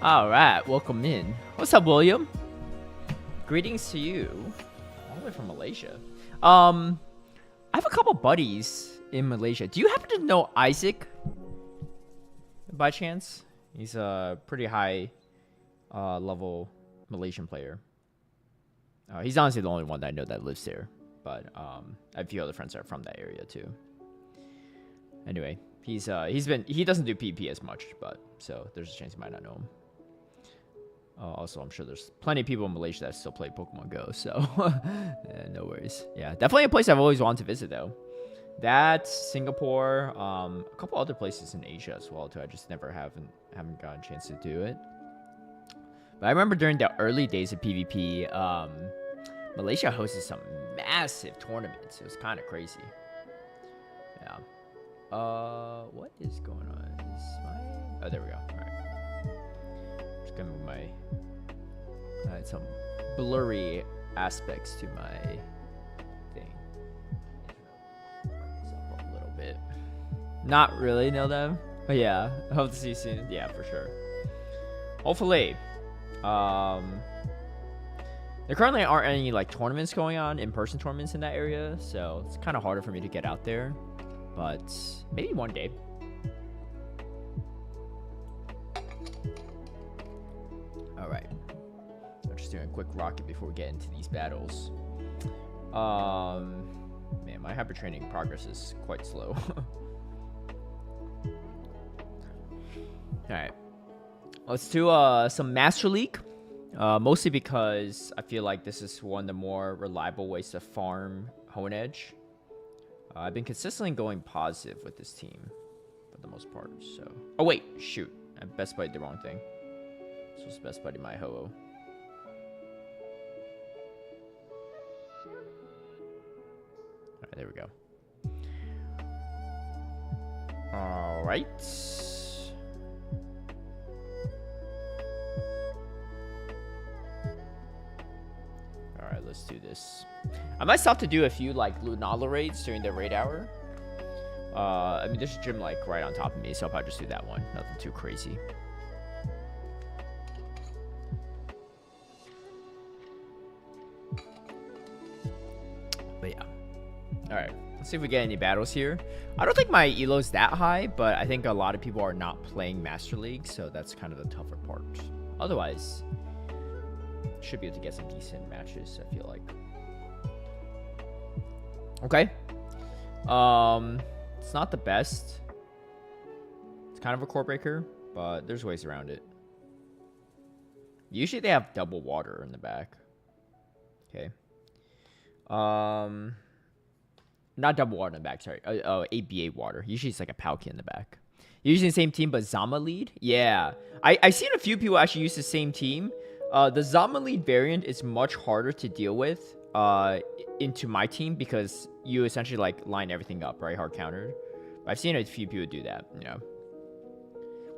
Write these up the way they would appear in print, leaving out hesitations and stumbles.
All right, welcome in. What's up, William? Greetings to you, all the way from Malaysia. I have a couple buddies in Malaysia. Do you happen to know Isaac, by chance? He's a pretty high level Malaysian player. He's honestly the only one that I know that lives there, but I have a few other friends that are from that area too. Anyway, he doesn't do PvP as much, but so there's a chance you might not know him. Also, I'm sure there's plenty of people in Malaysia that still play Pokemon Go, so yeah, no worries. Yeah, definitely a place I've always wanted to visit though. That, Singapore, a couple other places in Asia as well too. I just haven't gotten a chance to do it. But I remember during the early days of PvP, Malaysia hosted some massive tournaments. It was kind of crazy. Yeah. What is going on? Oh, there we go. All right. Just gonna move my some blurry aspects to my thing. Up a little bit. Not really know them, but yeah, I hope to see you soon. Yeah, for sure. Hopefully. There currently aren't any like tournaments going on, in-person tournaments in that area, so it's kind of harder for me to get out there. But maybe one day. Alright. I'm just doing a quick rocket before we get into these battles. Man, my hyper training progress is quite slow. Alright. Let's do some Master League. Mostly because I feel like this is one of the more reliable ways to farm Hone Edge. I've been consistently going positive with this team for the most part, so... Oh, wait, shoot. I best buddied the wrong thing. This was best buddy my Ho-Oh. There we go. All right. All right, let's do this. I might stop to do a few like Lunala raids during the raid hour. I mean, there's a gym like right on top of me, so I'll probably just do that one. Nothing too crazy. But yeah. All right. Let's see if we get any battles here. I don't think my elo's that high, but I think a lot of people are not playing Master League, so that's kind of the tougher part. Otherwise, should be able to get some decent matches, I feel like. Okay. It's not the best. It's kind of a core breaker, but there's ways around it. Usually they have double water in the back. Okay. Not double water in the back, sorry. ABA water. Usually it's like a Palkia in the back. Usually the same team, but Zama lead? Yeah. I've seen a few people actually use the same team. The Zama lead variant is much harder to deal with into my team because you essentially like line everything up, right? Hard countered. I've seen a few people do that, you know.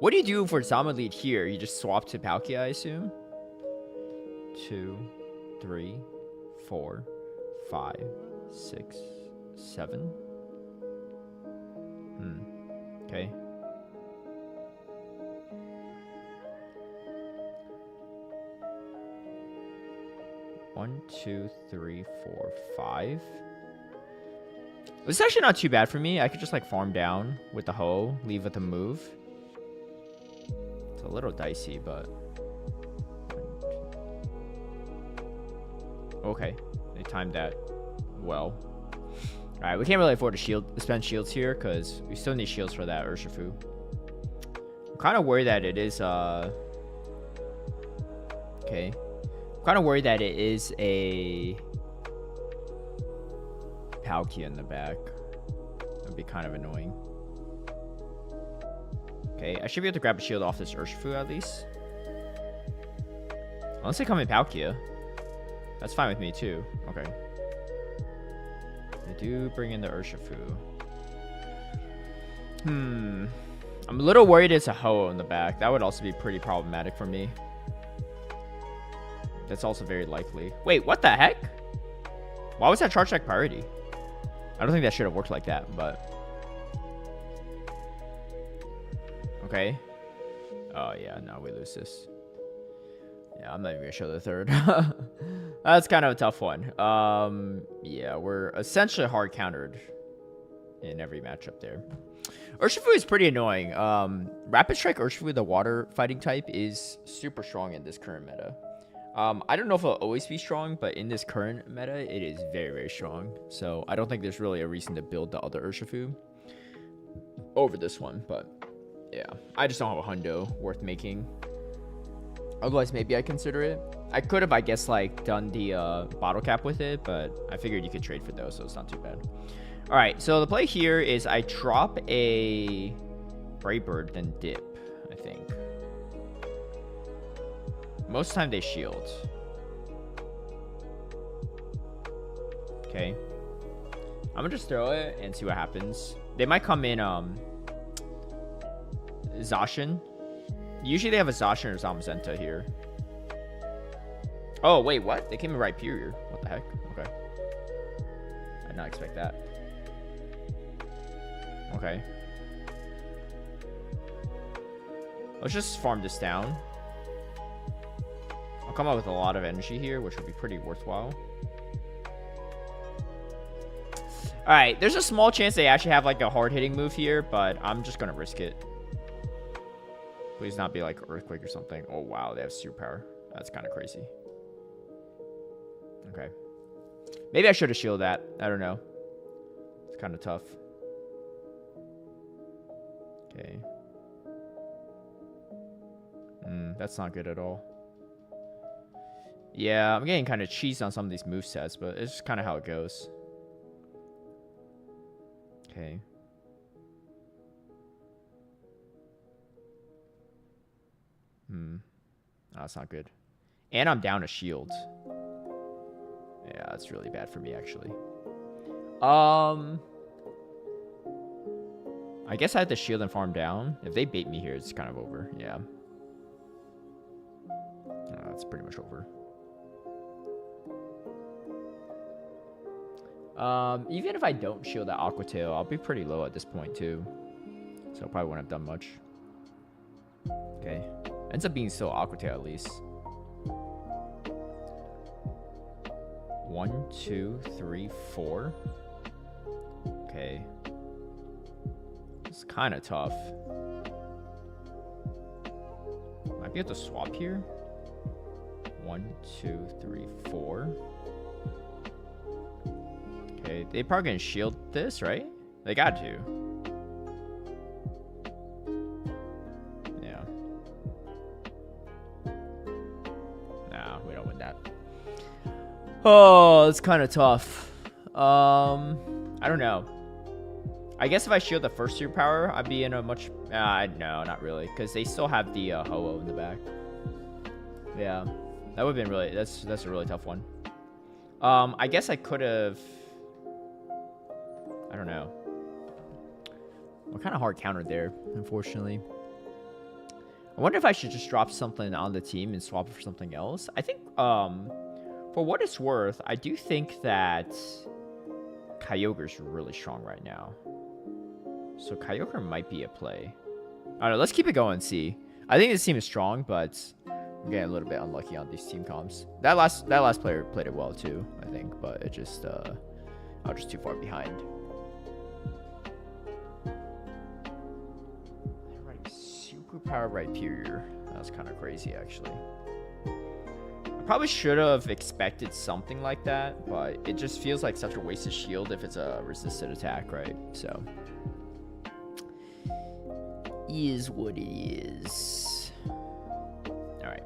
What do you do for Zama lead here? You just swap to Palkia, I assume? 2, 3, 4, 5, 6, 7. Okay. One, 2, 3, 4, 5. This is actually not too bad for me. I could just like farm down with the hoe, leave with the move. It's a little dicey, but okay. They timed that well. Alright, we can't really afford to spend shields here because we still need shields for that Urshifu. I'm kind of worried that it is okay. I'm kind of worried that it is a Palkia in the back. That'd be kind of annoying. Okay, I should be able to grab a shield off this Urshifu at least. Unless they come in Palkia. That's fine with me too. Okay. They do bring in the Urshifu. I'm a little worried it's a Ho-Oh in the back. That would also be pretty problematic for me. That's also very likely. Wait, what the heck? Why was that charge deck priority? I don't think that should have worked like that, but... Okay. Oh, yeah, no, we lose this. Yeah, I'm not even going to show the third. That's kind of a tough one. Yeah, we're essentially hard countered in every matchup there. Urshifu is pretty annoying. Rapid Strike Urshifu, the water fighting type, is super strong in this current meta. I don't know if it'll always be strong, but in this current meta, it is very, very strong. So I don't think there's really a reason to build the other Urshifu over this one. But yeah, I just don't have a hundo worth making. Otherwise, maybe I'd consider it. I could have, I guess, like done the bottle cap with it, but I figured you could trade for those, so it's not too bad. All right, so the play here is I drop a Brave Bird, then dip, I think. Most of the time they shield. Okay. I'm gonna just throw it and see what happens. They might come in Zacian. Usually they have a Zacian or Zamazenta here. Oh, wait, what? They came in Rhyperior. What the heck? Okay. I did not expect that. Okay. Let's just farm this down. I'll come out with a lot of energy here, which would be pretty worthwhile. Alright, there's a small chance they actually have like a hard-hitting move here, but I'm just going to risk it. Please not be like Earthquake or something. Oh, wow, they have superpower. That's kind of crazy. Okay. Maybe I should have shielded that. I don't know. It's kind of tough. Okay. That's not good at all. Yeah, I'm getting kind of cheesed on some of these movesets, but it's just kind of how it goes. Okay. No, that's not good. And I'm down a shield. Yeah, that's really bad for me, actually. I guess I have to shield and farm down. If they bait me here, it's kind of over. Yeah. It's pretty much over. Even if I don't shield that Aqua Tail, I'll be pretty low at this point too. So I probably wouldn't have done much. Okay. Ends up being still Aqua Tail at least. 1, 2, 3, 4. Okay. It's kind of tough. Might be able to swap here. 1, 2, 3, 4. Okay, they probably gonna shield this, right? They got to. Yeah. Nah, we don't win that. Oh, it's kind of tough. I don't know. I guess if I shield the first superpower, I'd be in a much... no, not really. Because they still have the Ho-Oh in the back. Yeah. That would have been really... That's a really tough one. I guess I could have... I don't know. We're kind of hard countered there, unfortunately. I wonder if I should just drop something on the team and swap it for something else. I think, for what it's worth, I do think that Kyogre's really strong right now. So Kyogre might be a play. I don't know. Let's keep it going and see. I think this team is strong, but I'm getting a little bit unlucky on these team comps. That last player played it well too, I think, but it just I was just too far behind. Superpower Rhyperior. That's kind of crazy, actually. I probably should have expected something like that, but it just feels like such a wasted shield if it's a resisted attack, right? So, is what it is. All right.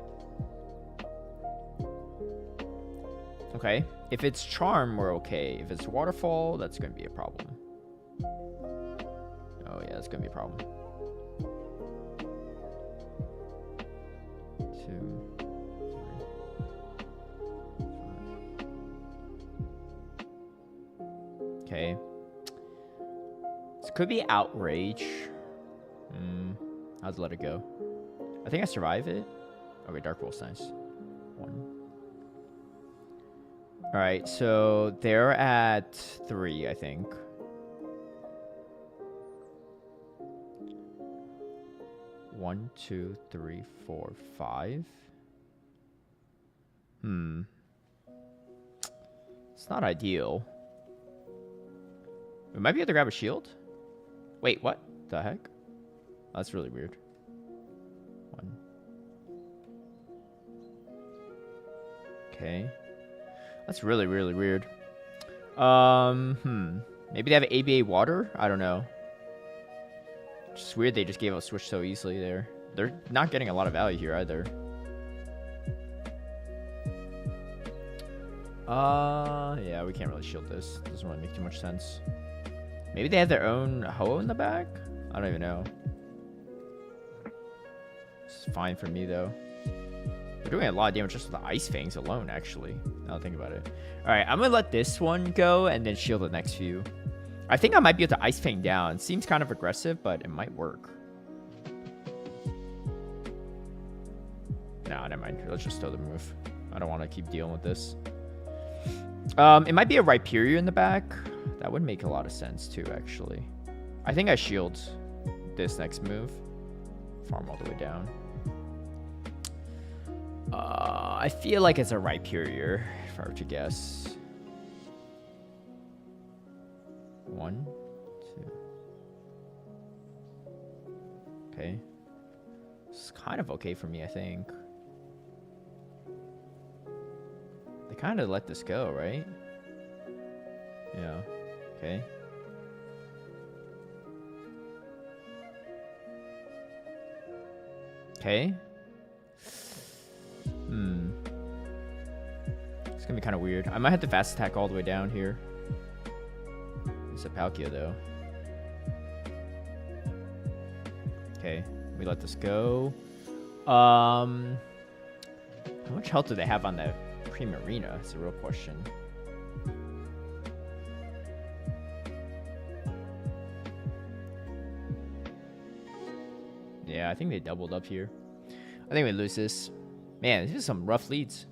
Okay. If it's Charm, we're okay. If it's Waterfall, that's going to be a problem. Oh yeah, that's going to be a problem. 2, 3, 5. Okay. This could be Outrage. I'll let it go. I think I survive it. Okay, Dark Pulse, nice. 1. Alright, so they're at 3, I think. One, 2, 3, 4, 5. It's not ideal. We might be able to grab a shield. Wait, what the heck? That's really weird. 1. Okay. That's really, really weird. Maybe they have ABA water? I don't know. It's weird they just gave us switch so easily there. They're not getting a lot of value here either. Yeah, we can't really shield this. Doesn't really make too much sense. Maybe they have their own Ho-Oh in the back? I don't even know. It's fine for me though. We're doing a lot of damage just with the Ice Fangs alone, actually. Now that I think about it. Alright, I'm gonna let this one go and then shield the next few. I think I might be able to Ice Fang down. Seems kind of aggressive, but it might work. Nah, never mind. Let's just throw the move. I don't want to keep dealing with this. It might be a Rhyperior in the back. That would make a lot of sense too, actually. I think I shield this next move. Farm all the way down. I feel like it's a Rhyperior, if I were to guess. 1, 2. Okay. It's kind of okay for me, I think. They kind of let this go, right? Yeah. Okay. Okay. It's gonna be kind of weird. I might have to fast attack all the way down here. It's a Palkia though. Okay, we let this go. How much health do they have on that Primarina? It's a real question. Yeah, I think they doubled up here. I think we lose this. Man, this is some rough leads.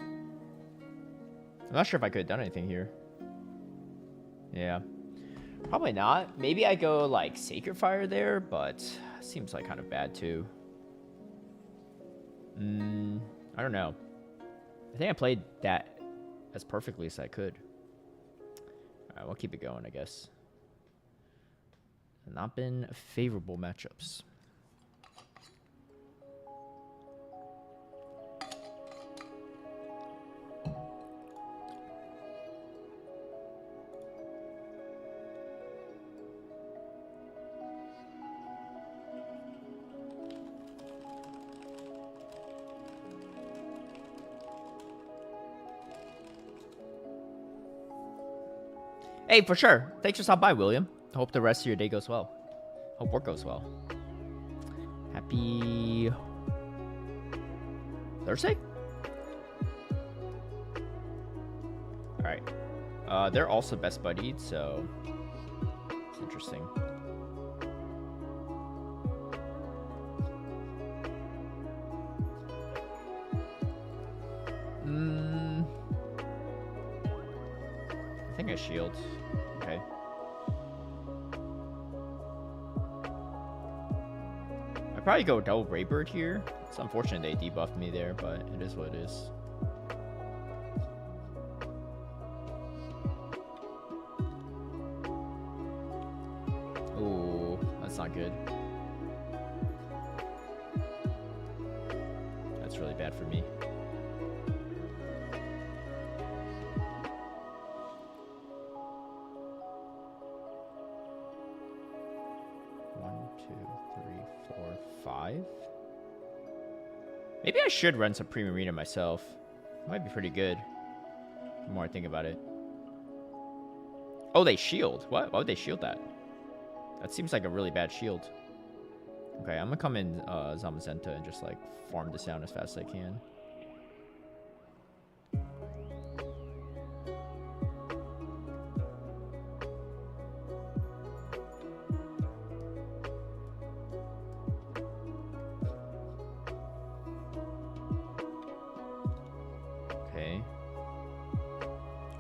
I'm not sure if I could have done anything here. Yeah. Probably not. Maybe I go like Sacred Fire there, but seems like kind of bad too. I don't know. I think I played that as perfectly as I could. Alright, we'll keep it going, I guess. Not been favorable matchups. Hey, for sure. Thanks for stopping by, William. I hope the rest of your day goes well. Hope work goes well. Happy Thursday? Alright. They're also best buddied, so it's interesting. I think I shield. Okay. I'd probably go double Raybird here. It's unfortunate they debuffed me there, but it is what it is. Ooh, that's not good. That's really bad for me. Maybe I should run some Premium Arena myself. It might be pretty good. The more I think about it. Oh, they shield. What? Why would they shield that? That seems like a really bad shield. Okay, I'm gonna come in Zamazenta and just like farm this down as fast as I can.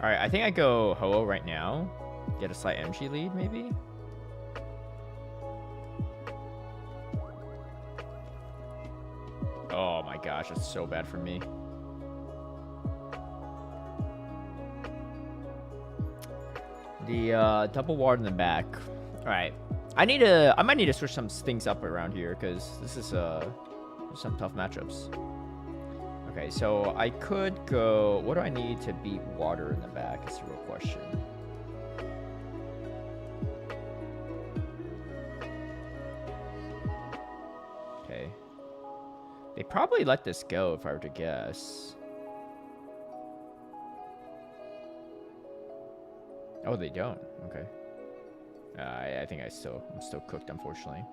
Alright, I think I go Ho-Oh right now. Get a slight MG lead, maybe? Oh my gosh, that's so bad for me. The double ward in the back. Alright. I might need to switch some things up around here, because this is some tough matchups. Okay, so I could go... What do I need to beat water in the back is the real question. Okay. They probably let this go if I were to guess. Oh, they don't. Okay. I think I'm still cooked, unfortunately.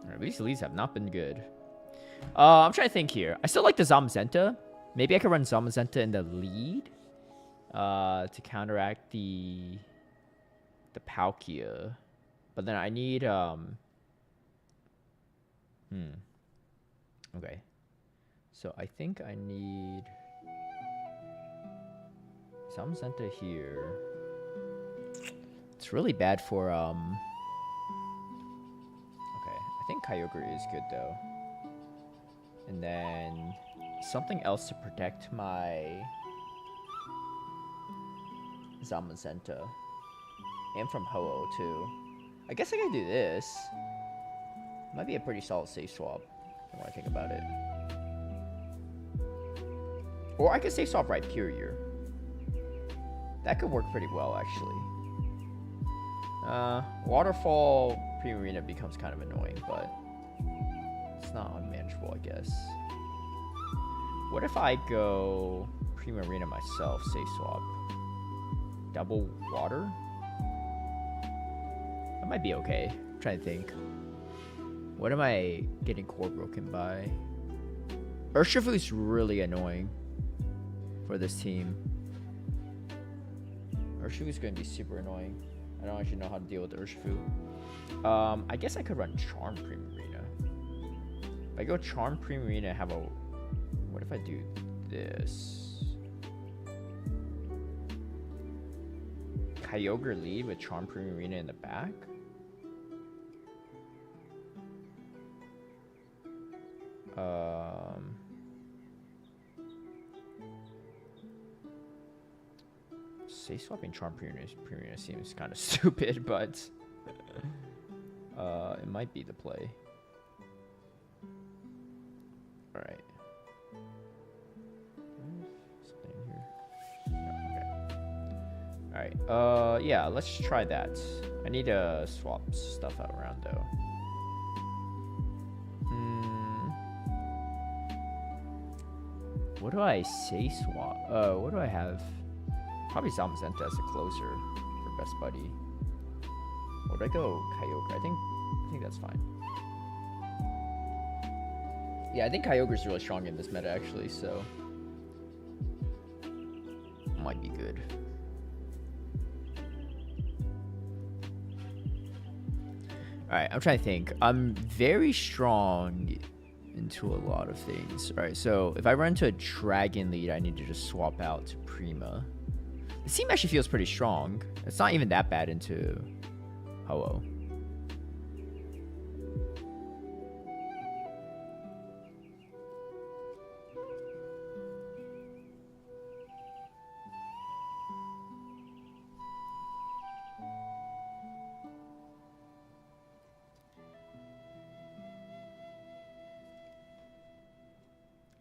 Alright, these leads have not been good. I'm trying to think here. I still like the Zamazenta. Maybe I could run Zamazenta in the lead to counteract the Palkia. But then I need Okay. So I think I need Zamazenta here. It's really bad for Okay, I think Kyogre is good though. And then something else to protect my Zamazenta. And from Ho-Oh too. I guess I could do this. Might be a pretty solid safe swap. The more I think about it. Or I could safe swap Rhyperior. That could work pretty well actually. Waterfall Premium Arena becomes kind of annoying, but it's not unmanageable, I guess. What if I go Premium Arena myself, safe swap? Double water? That might be okay. I'm trying to think. What am I getting core broken by? Urshifu is really annoying for this team. Urshifu is going to be super annoying. I don't actually know how to deal with Urshifu. I guess I could run Charm Primarina. If I go Charm Primarina, have a... What if I do this? Kyogre lead with Charm Primarina in the back? Say swapping Charm Primarina seems kind of stupid, but it might be the play. All right. Something in here. No, okay. All right. Yeah. Let's try that. I need to swap stuff out around though. What do I say swap? What do I have? Probably Zamazenta as a closer for best buddy. Or would I go Kyogre? I think that's fine. Yeah, I think Kyogre's really strong in this meta actually, so might be good. Alright, I'm trying to think. I'm very strong into a lot of things. Alright, so if I run into a Dragon lead, I need to just swap out to Prima. The team actually feels pretty strong. It's not even that bad into Ho-Oh.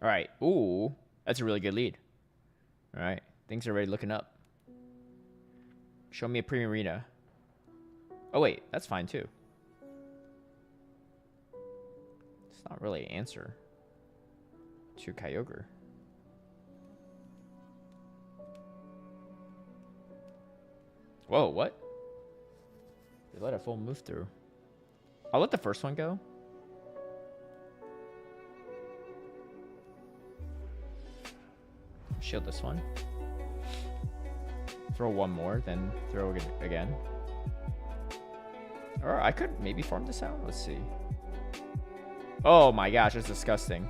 All right. Ooh, that's a really good lead. All right. Things are already looking up. Show me a Primarina. Oh, wait. That's fine, too. It's not really an answer to Kyogre. Whoa, what? They let a full move through. I'll let the first one go. Shield this one. Throw one more, then throw it again. Or I could maybe farm this out. Let's see. Oh my gosh, that's disgusting.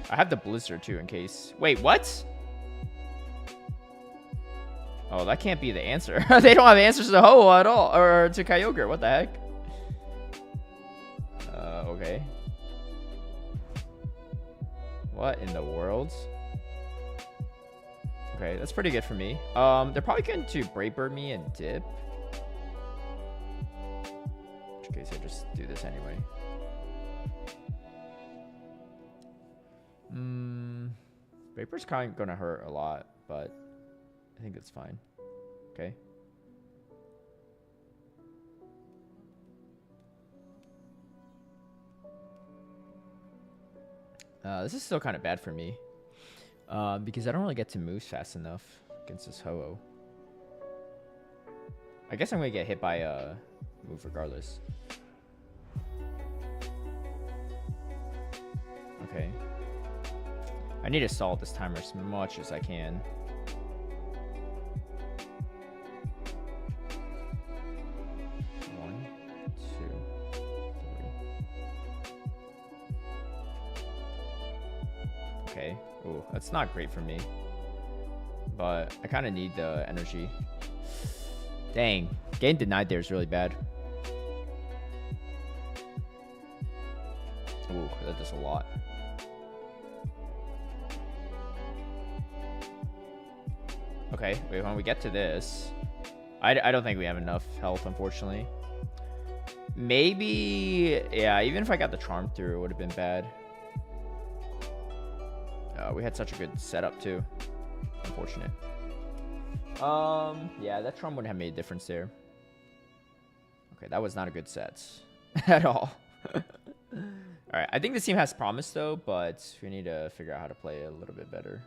I have the Blizzard too in case. Wait, what? Oh, that can't be the answer. They don't have answers to Ho-Oh at all. Or to Kyogre. What the heck? Okay. What in the world? Okay, that's pretty good for me. They're probably going to Brave Bird me and dip. In which case, I just do this anyway. Brave Bird's kind of going to hurt a lot, but I think it's fine. Okay. This is still kind of bad for me. Because I don't really get to moves fast enough against this Ho-Oh. I guess I'm going to get hit by a move regardless. Okay. I need to stall this timer as much as I can. Okay. Ooh, that's not great for me. But I kind of need the energy. Dang. Getting denied there is really bad. Ooh, that does a lot. Okay, wait, when we get to this... I don't think we have enough health, unfortunately. Maybe... Yeah, even if I got the charm through, it would have been bad. We had such a good setup too. Unfortunate. Yeah, that charm wouldn't have made a difference there. Okay, that was not a good set at all. Alright, I think this team has promise though, but we need to figure out how to play it a little bit better.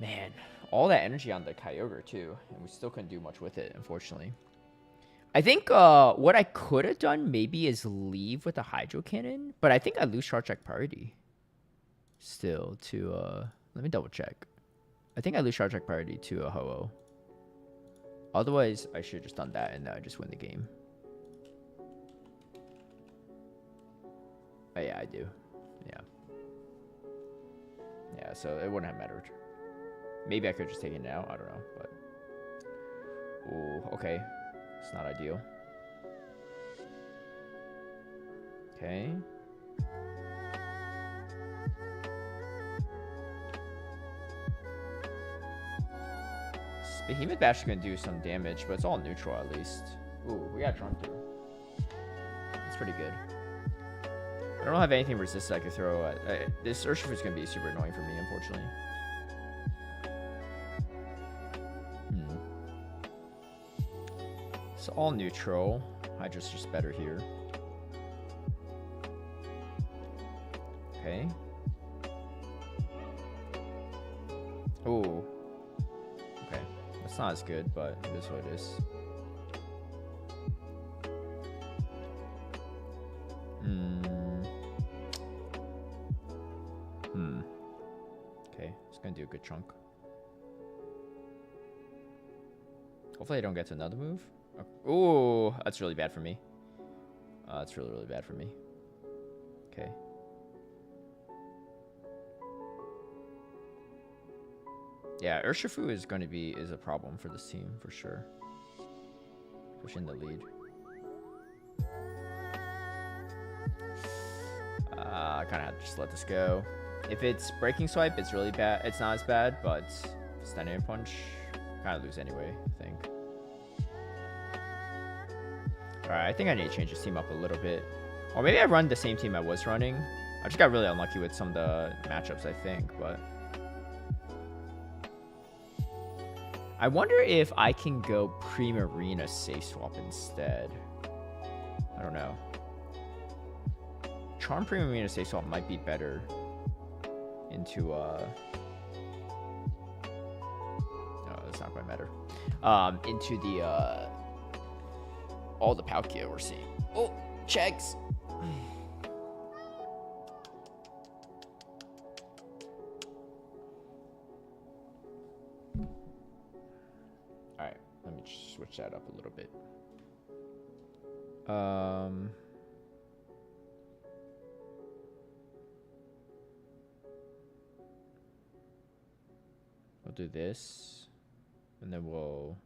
Man, all that energy on the Kyogre too, and we still couldn't do much with it, unfortunately. I think what I could have done maybe is leave with a Hydro Cannon, but I think I lose Charge Check priority still to Let me double check. I think I lose charge track priority to a Ho-Oh. Otherwise, I should have just done that and I just win the game. Oh, yeah, I do. Yeah. Yeah, so it wouldn't have mattered. Maybe I could just take it now. I don't know, but... Ooh, okay. It's not ideal. Okay. Behemoth Bash is going to do some damage, but it's all neutral at least. Ooh, we got drawn through. That's pretty good. I don't have anything resisted I could throw at... this Urshifu is going to be super annoying for me, unfortunately. It's all neutral. Hydra's just better here. Okay. Ooh. Okay. That's not as good, but it is what it is. Okay. It's gonna do a good chunk. Hopefully I don't get to another move. Ooh, that's really bad for me. That's really, really bad for me. Okay. Yeah, Urshifu is going to be a problem for this team for sure. Pushing the lead. I kind of have to just let this go. If it's Breaking Swipe, it's really bad. It's not as bad, but Standing Punch, kind of lose anyway, I think. Alright, I think I need to change this team up a little bit. Or maybe I run the same team I was running. I just got really unlucky with some of the matchups, I think, but... I wonder if I can go Primarina Safe Swap instead. I don't know. Charm Primarina Safe Swap might be better into no, that's not quite better. Into the all the Palkia we're seeing. Oh, checks. Alright, let me just switch that up a little bit. We'll do this, and then we'll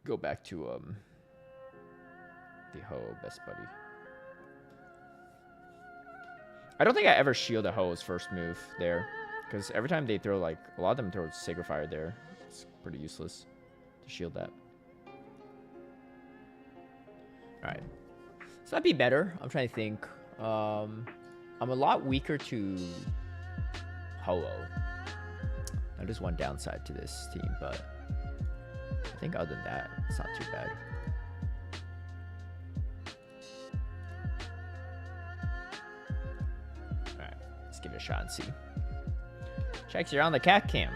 go back to the Ho Best Buddy. I don't think I ever shield a Ho's first move there, because every time they throw, like, a lot of them throw Sacred Fire there. It's pretty useless to shield that. Alright. So that'd be better. I'm trying to think. I'm a lot weaker to Ho-Oh. That is one downside to this team, but I think other than that, it's not too bad. Alright, let's give it a shot and see. Checks, you're on the cat cam.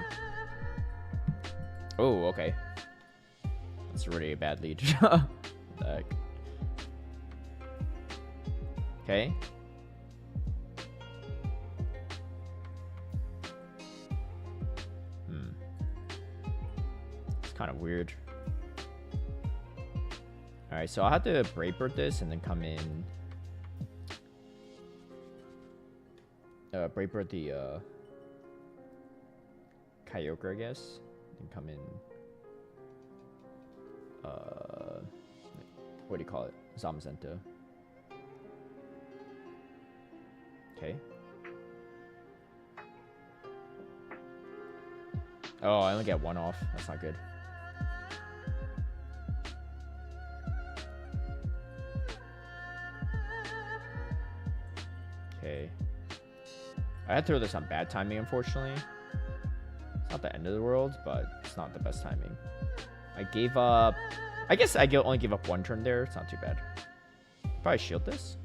Oh, okay. That's already a bad lead. What the heck? Okay. It's kind of weird. Alright, so I'll have to Brave Bird this and then come in. Brave Bird the Kyogre, I guess. And come in. What do you call it? Zamazenta. Okay. Oh, I only get one off. That's not good. Okay. I had to throw this on bad timing, unfortunately. It's not the end of the world, but it's not the best timing. I gave up... I guess I only gave up one turn there. It's not too bad. Probably shield this.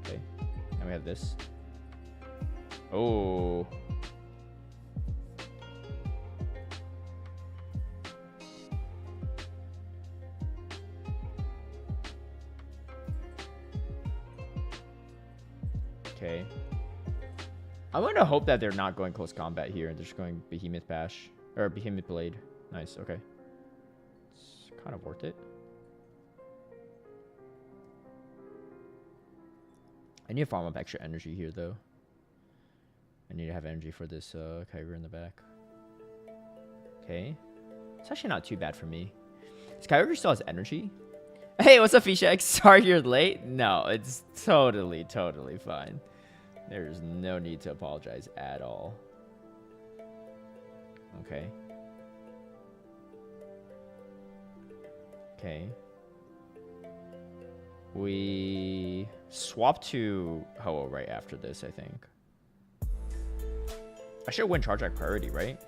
Okay. Now we have this. Oh. Okay. I'm going to hope that they're not going close combat here and they're just going Behemoth Bash. Or Behemoth Blade. Nice, okay. It's kind of worth it. I need to farm up extra energy here, though. I need to have energy for this Kyogre in the back. Okay. It's actually not too bad for me. This Kyogre still has energy. Hey, what's up, Fishek? Sorry you're late. No, it's totally fine. There's no need to apologize at all. Okay. Okay. We swap to Ho-Oh right after this, I think. I should win Charge Rack priority, right?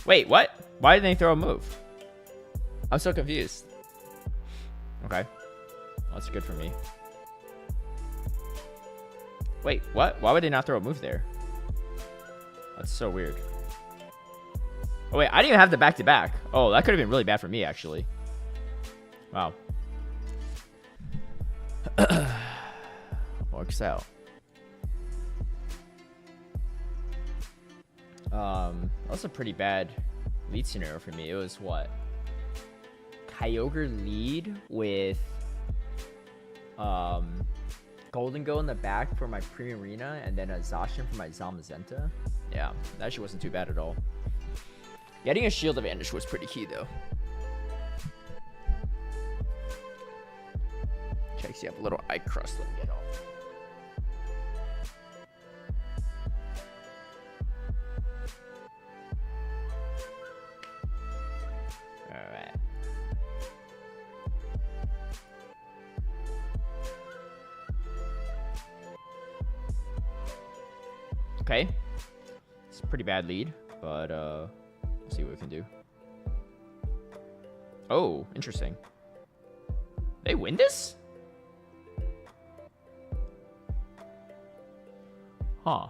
Wait, what? Why didn't they throw a move? I'm so confused. Okay. That's good for me. Wait, what? Why would they not throw a move there? That's so weird. Oh, wait, I didn't even have the back-to-back. Oh, that could have been really bad for me, actually. Wow. Works out. That's a pretty bad lead scenario for me. It was what? Kyogre lead with Golden Go in the back for my Primarina and then a Zacian for my Zamazenta. Yeah, that actually wasn't too bad at all. Getting a shield advantage was pretty key though. Checks you have a little eye crust. Let me get off. Alright. Okay. It's a pretty bad lead, but we'll see what we can do. Oh, interesting. They win this? Huh.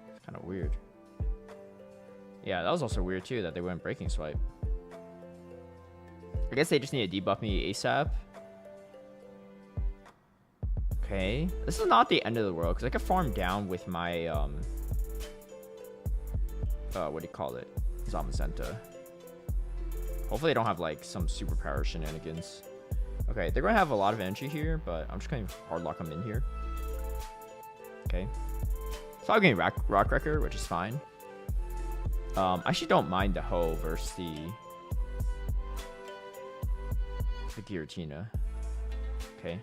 It's kind of weird. Yeah, that was also weird too that they went Breaking Swipe. I guess they just need to debuff me ASAP. Okay. This is not the end of the world because I could farm down with my what do you call it? Zamazenta. Hopefully they don't have like some superpower shenanigans. Okay, they're going to have a lot of energy here, but I'm just going to hard lock them in here. Okay. So I'm getting Rock Wrecker, which is fine. I actually don't mind the Ho versus the Giratina. Okay.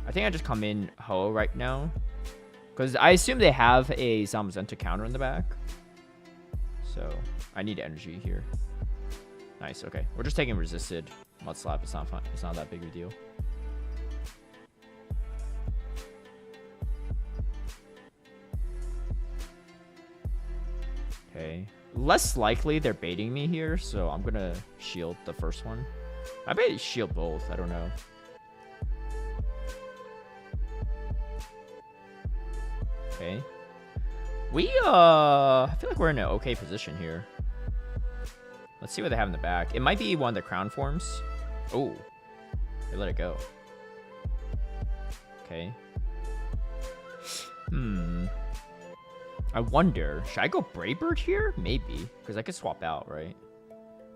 I think I just come in Ho right now. Because I assume they have a Zamazenta counter in the back. So I need energy here. Nice, okay. We're just taking resisted Mud Slap. It's not fun. It's not that big of a deal. Okay. Less likely they're baiting me here, so I'm gonna shield the first one. I bet shield both. I don't know. Okay. We I feel like we're in an okay position here. Let's see what they have in the back. It might be one of the crown forms. Oh, they let it go. Okay. I wonder, should I go Brave Bird here? Maybe, because I could swap out, right?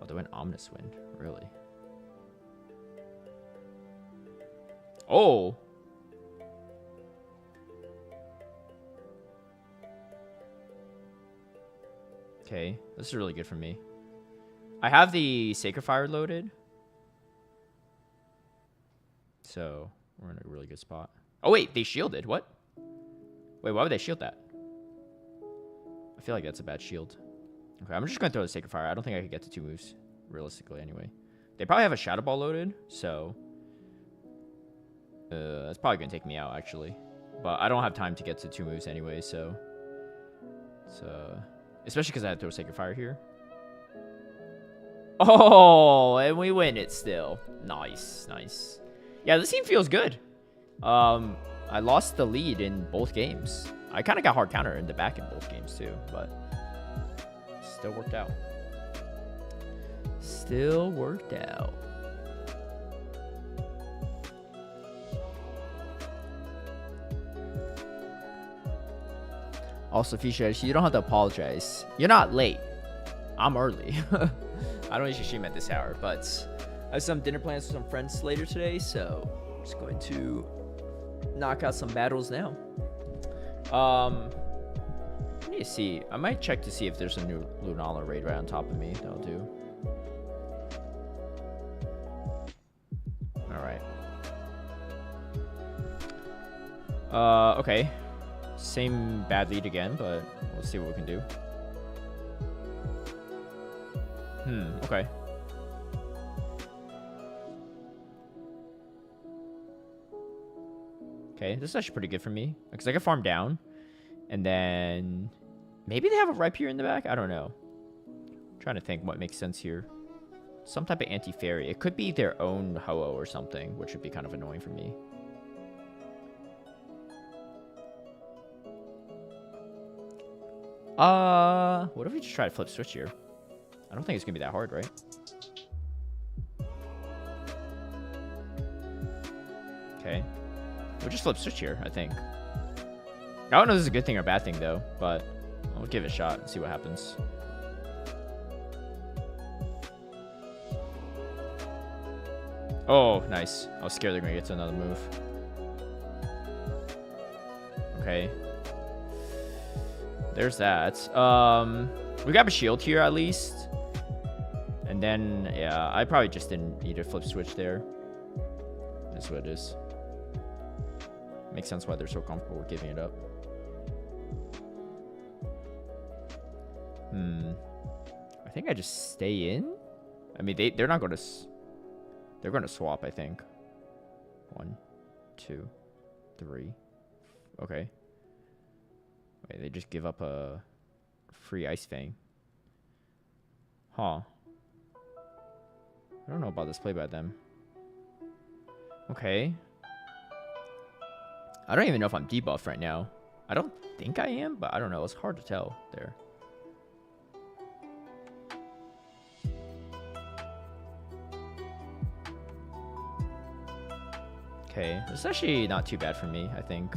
Oh, they went Ominous Wind. Really? Oh. Okay, this is really good for me. I have the Sacred Fire loaded. So, we're in a really good spot. Oh, wait, they shielded. What? Wait, why would they shield that? I feel like that's a bad shield. Okay, I'm just going to throw the Sacred Fire. I don't think I could get to 2 moves, realistically, anyway. They probably have a Shadow Ball loaded, so... that's probably going to take me out, actually. But I don't have time to get to 2 moves anyway, so... especially because I had to throw Sacred Fire here. Oh, and we win it still. Nice, nice. Yeah, this team feels good. I lost the lead in both games. I kind of got hard counter in the back in both games too, but still worked out. Still worked out. Also, Fisha, you don't have to apologize. You're not late. I'm early. I don't usually stream at this hour, but I have some dinner plans with some friends later today, so I'm just going to knock out some battles now. I need to see. I might check to see if there's a new Lunala raid right on top of me. That'll do. Alright. Okay. Same bad lead again, but we'll see what we can do. Okay. Okay, this is actually pretty good for me. Because I can farm down. And then... maybe they have a Rhyperior in the back? I don't know. I'm trying to think what makes sense here. Some type of anti-fairy. It could be their own Ho-Oh or something, which would be kind of annoying for me. What if we just try to flip switch here? I don't think it's gonna be that hard, right? Okay. We'll just flip switch here, I think. I don't know if this is a good thing or a bad thing, though, but I'll give it a shot and see what happens. Oh, nice. I was scared they're gonna get to another move. Okay. There's that. We got a shield here at least. And then, yeah, I probably just didn't need a flip switch there. That's what it is. Makes sense why they're so comfortable with giving it up. I think I just stay in. I mean, they're not going to. They're going to swap, I think. 1, 2, 3. Okay. Wait, they just give up a free Ice Fang. Huh. I don't know about this play by them. Okay. I don't even know if I'm debuffed right now. I don't think I am, but I don't know. It's hard to tell there. Okay, this is actually not too bad for me, I think.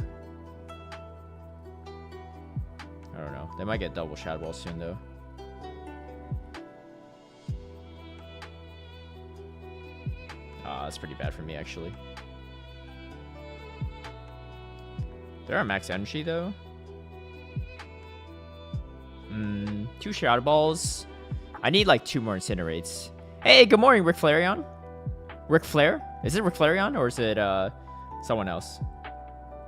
I don't know. They might get double Shadow Ball soon, though. That's pretty bad for me, actually. They're at max energy, though. 2 Shadow Balls. I need, like, 2 more Incinerates. Hey, good morning, Rick Flareon. Rick Flair? Is it Rick Flareon, or is it, someone else?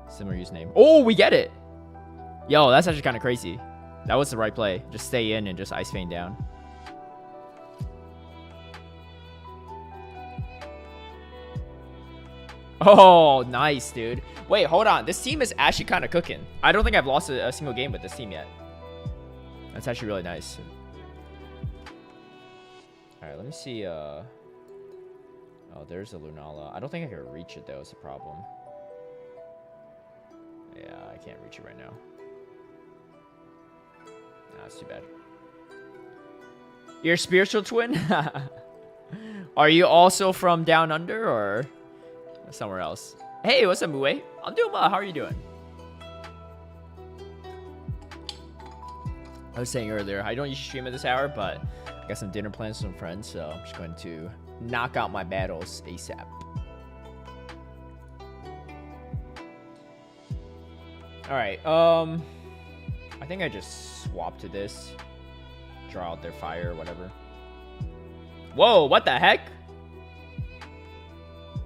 Similar username. Oh, we get it! Yo, that's actually kind of crazy. That was the right play. Just stay in and just Ice Fang down. Oh, nice, dude. Wait, hold on. This team is actually kind of cooking. I don't think I've lost a single game with this team yet. That's actually really nice. Alright, let me see. Oh, there's a Lunala. I don't think I can reach it, though. It's a problem. Yeah, I can't reach it right now. Nah, that's too bad. Your spiritual twin? Are you also from down under, or somewhere else? Hey, what's up, Mue? I'm doing well. How are you doing? I was saying earlier, I don't usually stream at this hour, but I got some dinner plans with some friends, so I'm just going to knock out my battles ASAP. Alright, I think I just swap to this. Draw out their fire or whatever. Whoa, what the heck?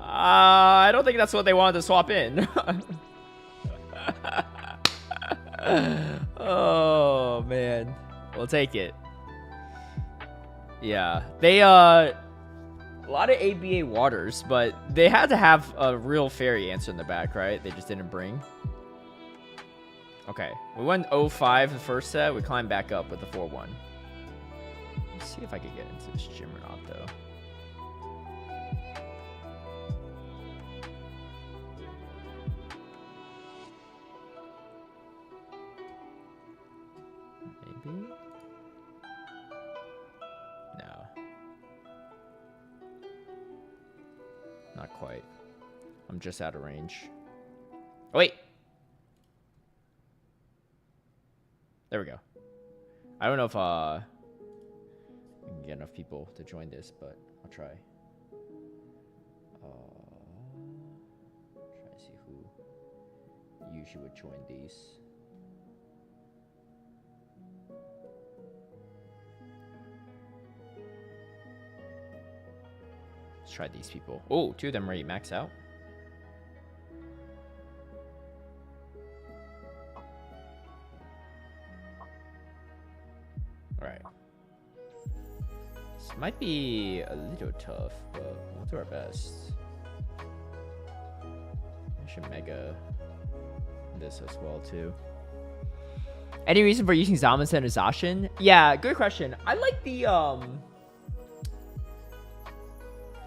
I don't think that's what they wanted to swap in. Oh, man. We'll take it. Yeah. They, a lot of ABA waters, but they had to have a real fairy answer in the back, right? They just didn't bring. Okay. We went 0-5 the first set. We climbed back up with the 4-1. Let's see if I can get into this gym or not, though. Maybe? No. Not quite. I'm just out of range. Oh, wait. There we go. I don't know if I can get enough people to join this, but I'll try. Trying to see who usually would join these. Let's try these people. Oh, 2 of them already max out. Alright. This might be a little tough, but we'll do our best. I should mega this as well, too. Any reason for using Zamazenta and Zacian? Yeah, good question. I like the,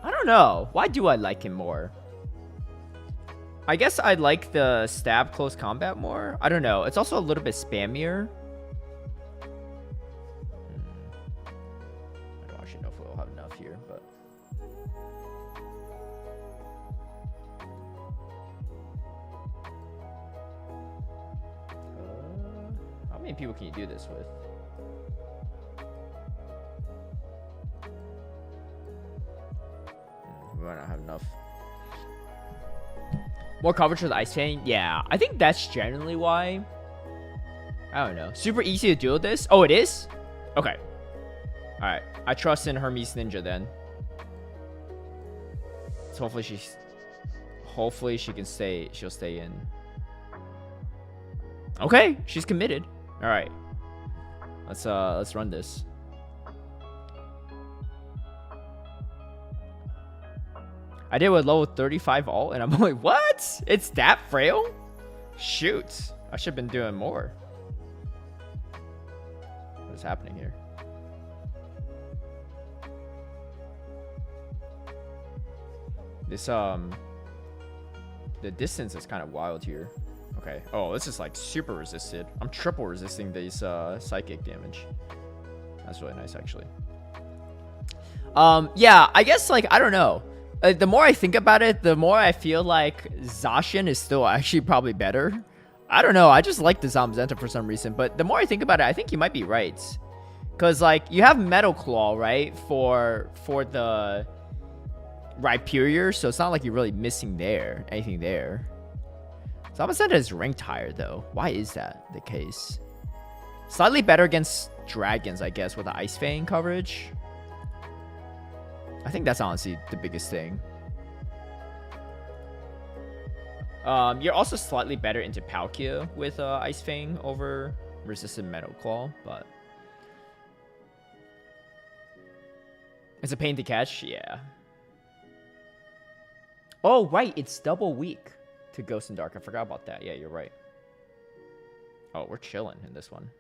I don't know. Why do I like him more? I guess I like the stab close combat more. I don't know. It's also a little bit spammier. I don't actually know if we'll have enough here, but... how many people can you do this with? We might not have enough. More coverage for the Ice Fang? Yeah, I think that's generally why. I don't know. Super easy to deal with this? Oh, it is? Okay. Alright. I trust in Hermes Ninja then. So hopefully she can stay. She'll stay in. Okay, she's committed. Alright. Let's run this. I did with level 35 ult, and I'm like, what? It's that frail? Shoot. I should have been doing more. What is happening here? This, the distance is kind of wild here. Okay. Oh, this is like super resisted. I'm triple resisting these psychic damage. That's really nice, actually. Yeah, I guess, like, I don't know. The more I think about it, the more I feel like Zacian is still actually probably better. I don't know. I just like the Zamazenta for some reason. But the more I think about it, I think you might be right. Because, like, you have Metal Claw, right? For the Rhyperior. So it's not like you're really missing anything there. Zamazenta is ranked higher, though. Why is that the case? Slightly better against dragons, I guess, with the Ice Fang coverage. I think that's honestly the biggest thing. You're also slightly better into Palkia with Ice Fang over resistant Metal Claw, but it's a pain to catch. Yeah. Oh, right. It's double weak to Ghost and Dark. I forgot about that. Yeah, you're right. Oh, we're chilling in this one.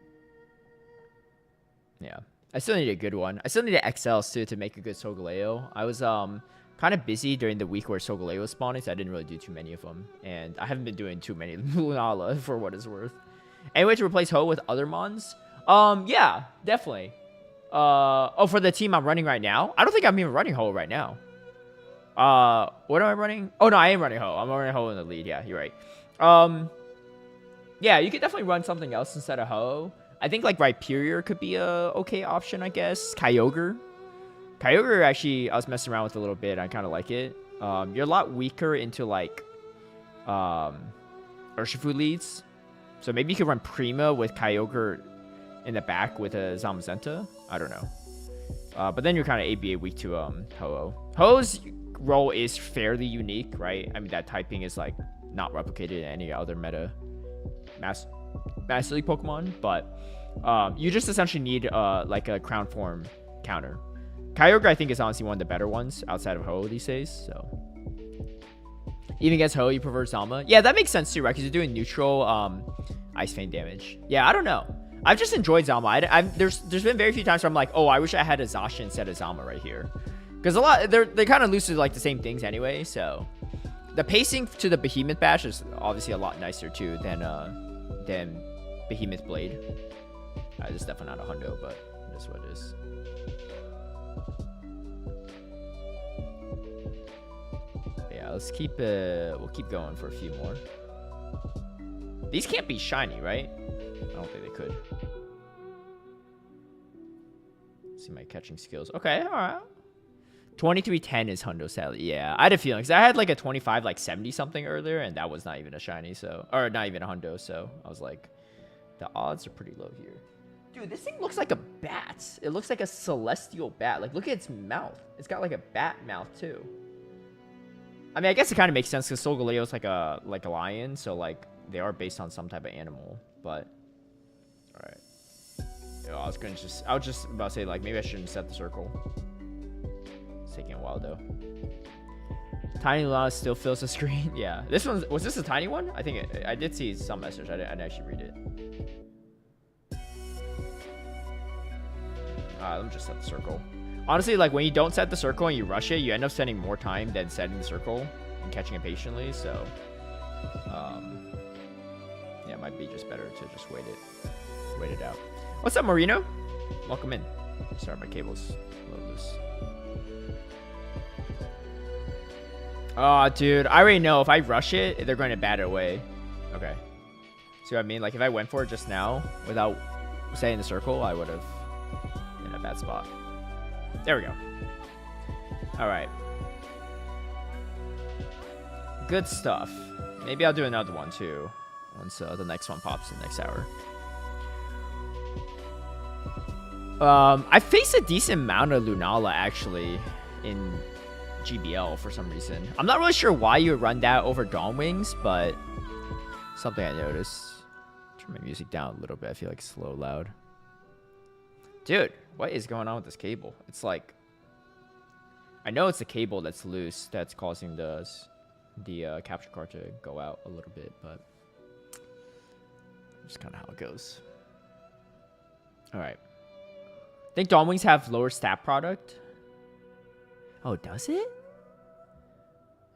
Yeah. I still need a good one. I still need an XL too to make a good Solgaleo. I was kind of busy during the week where Solgaleo was spawning, so I didn't really do too many of them. And I haven't been doing too many Lunala for what it's worth. Anyway, to replace Ho with other mons? Yeah, definitely. Oh, for the team I'm running right now? I don't think I'm even running Ho right now. What am I running? Oh, no, I am running Ho. I'm running Ho in the lead. Yeah, you're right. Yeah, you could definitely run something else instead of Ho. I think, like, Rhyperior could be a okay option, I guess. Kyogre. Kyogre, actually, I was messing around with a little bit. I kind of like it. You're a lot weaker into, like, Urshifu leads. So maybe you could run Prima with Kyogre in the back with a Zamazenta. I don't know. But then you're kind of ABA weak to Ho-Oh. Ho-Oh's role is fairly unique, right? I mean, that typing is, like, not replicated in any other meta Master League Pokemon, but you just essentially need like a Crown Form counter. Kyogre, I think, is honestly one of the better ones outside of Ho these days. So even against Ho, you prefer Zama. Yeah, that makes sense too, right? Because you're doing neutral Ice Fang damage. Yeah, I don't know. I've just enjoyed Zama. There's been very few times where I'm like, oh, I wish I had a Zacian instead of Zama right here, because they kind of lose to like the same things anyway. So the pacing to the Behemoth Bash is obviously a lot nicer too than Behemoth Blade. This is definitely not a hundo, but that's what it is. right, let's keep it. We'll keep going for a few more. These can't be shiny, right? I don't think they could. See my catching skills. Okay, all right. 2310 is Hundo Sally. Yeah, I had a feeling because I had like a 25 like 70 something earlier, and that was not even a shiny, so or not even a Hundo. So I was like, the odds are pretty low here. Dude, this thing looks like a bat. It looks like a celestial bat. Like, look at its mouth. It's got like a bat mouth too. I mean, I guess it kind of makes sense because Solgaleo is like a lion, so like they are based on some type of animal. But all right. Yo, I was just about to say like maybe I shouldn't set the circle. It's taking a while though. Tiny Lana still fills the screen. Yeah, this one was this a tiny one? I think I did see some message. I didn't actually read it. Let me just set the circle. Honestly, like when you don't set the circle and you rush it, you end up spending more time than setting the circle and catching it patiently. So, yeah, it might be just better to just wait it out. What's up, Marino? Welcome in. Sorry, my cable's a little loose. Oh, dude, I already know if I rush it, they're going to bat it away. Okay. See what I mean? Like if I went for it just now without setting the circle, I would have in a bad spot. There we go. All right. Good stuff. Maybe I'll do another one too once the next one pops in the next hour. I faced a decent amount of Lunala actually in GBL for some reason. I'm not really sure why you would run that over Dawn Wings, but something I noticed. Turn my music down a little bit. I feel like it's slow loud. Dude, what is going on with this cable? It's like, I know it's the cable that's loose that's causing the capture card to go out a little bit, but just kind of how it goes. All right. I think Dawn Wings have lower stat product. Oh, does it? It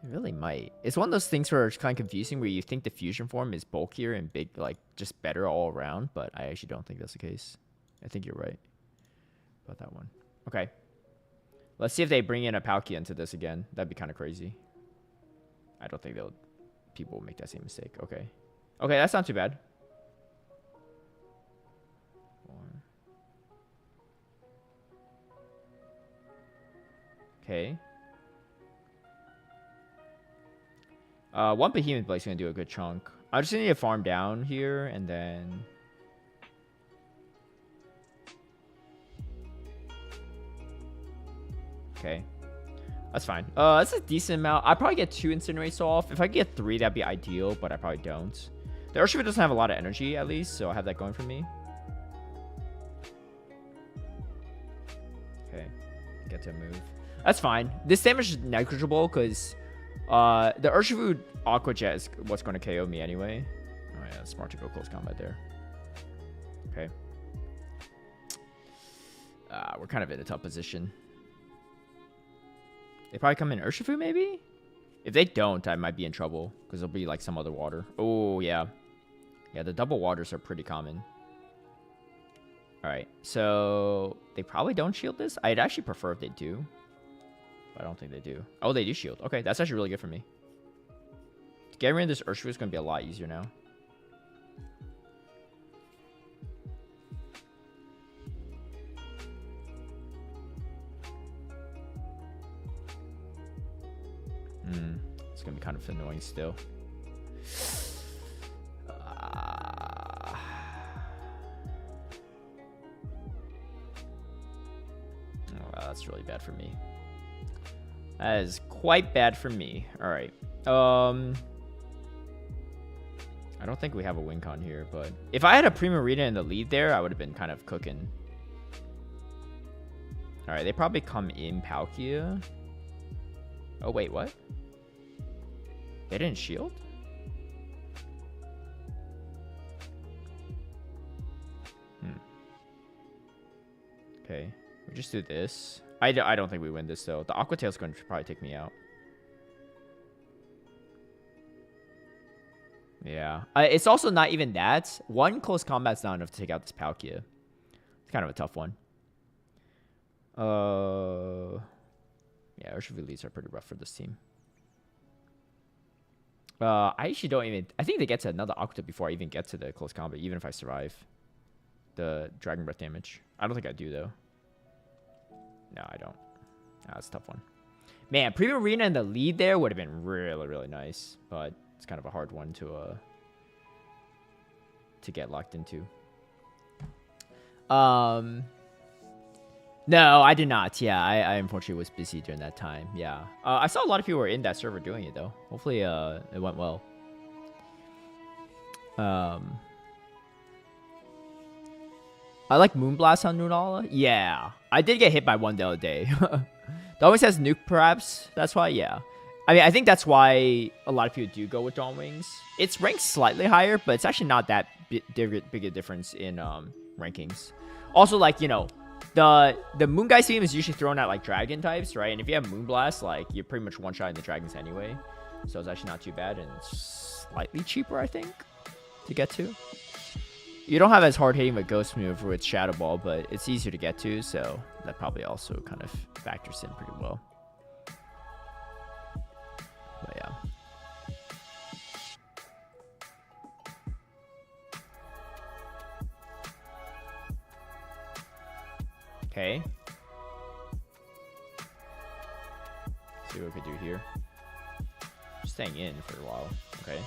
really might. It's one of those things where it's kind of confusing where you think the fusion form is bulkier and big, like just better all around, but I actually don't think that's the case. I think you're right about that one. Okay. Let's see if they bring in a Palkia into this again. That'd be kind of crazy. I don't think people will make that same mistake. Okay. Okay, that's not too bad. Okay. One Behemoth Blade's gonna do a good chunk. I just need to farm down here and then. Okay. That's fine. That's a decent amount. I'd probably get 2 Incinerates off. If I could get 3, that'd be ideal, but I probably don't. The Urshifu doesn't have a lot of energy, at least, so I have that going for me. Okay. Get to move. That's fine. This damage is negligible because the Urshifu Aqua Jet is what's going to KO me anyway. Oh yeah, it's smart to go close combat there. Okay. We're kind of in a tough position. They probably come in Urshifu maybe? If they don't, I might be in trouble because there'll be like some other water. Oh yeah. Yeah, the double waters are pretty common. Alright, so they probably don't shield this. I'd actually prefer if they do. But I don't think they do. Oh, they do shield. Okay, that's actually really good for me. Getting rid of this Urshifu is going to be a lot easier now. It's going to be kind of annoying still. That's really bad for me. That is quite bad for me. All right. I don't think we have a win con here, but if I had a Primarina in the lead there, I would have been kind of cooking. All right, they probably come in Palkia. Oh, wait, what? They didn't shield? Okay, we just do this. I don't think we win this, though. The Aqua Tail's going to probably take me out. Yeah. It's also not even that. One close combat's not enough to take out this Palkia. It's kind of a tough one. Yeah, Urshifu leads are pretty rough for this team. I actually don't even... I think they get to another Octa before I even get to the close combat, even if I survive the Dragon Breath damage. I don't think I do, though. No, I don't. That's a tough one. Man, Premium Arena in the lead there would have been really, really nice. But it's kind of a hard one to get locked into. No, I did not. Yeah, I unfortunately was busy during that time. Yeah. I saw a lot of people were in that server doing it, though. Hopefully, it went well. I like Moonblast on Lunala. Yeah. I did get hit by one the other day. It always has nuke, perhaps. That's why, yeah. I mean, I think that's why a lot of people do go with Dawn Wings. It's ranked slightly higher, but it's actually not that big a difference in rankings. Also, like, you know, the Moongeist team is usually thrown at like dragon types, right? And if you have Moonblast, like you're pretty much one-shotting the dragons anyway. So it's actually not too bad and slightly cheaper, I think, to get to. You don't have as hard hitting of a ghost move with Shadow Ball, but it's easier to get to, so that probably also kind of factors in pretty well. But yeah. Okay. See what we could do here. Just staying in for a while. Okay.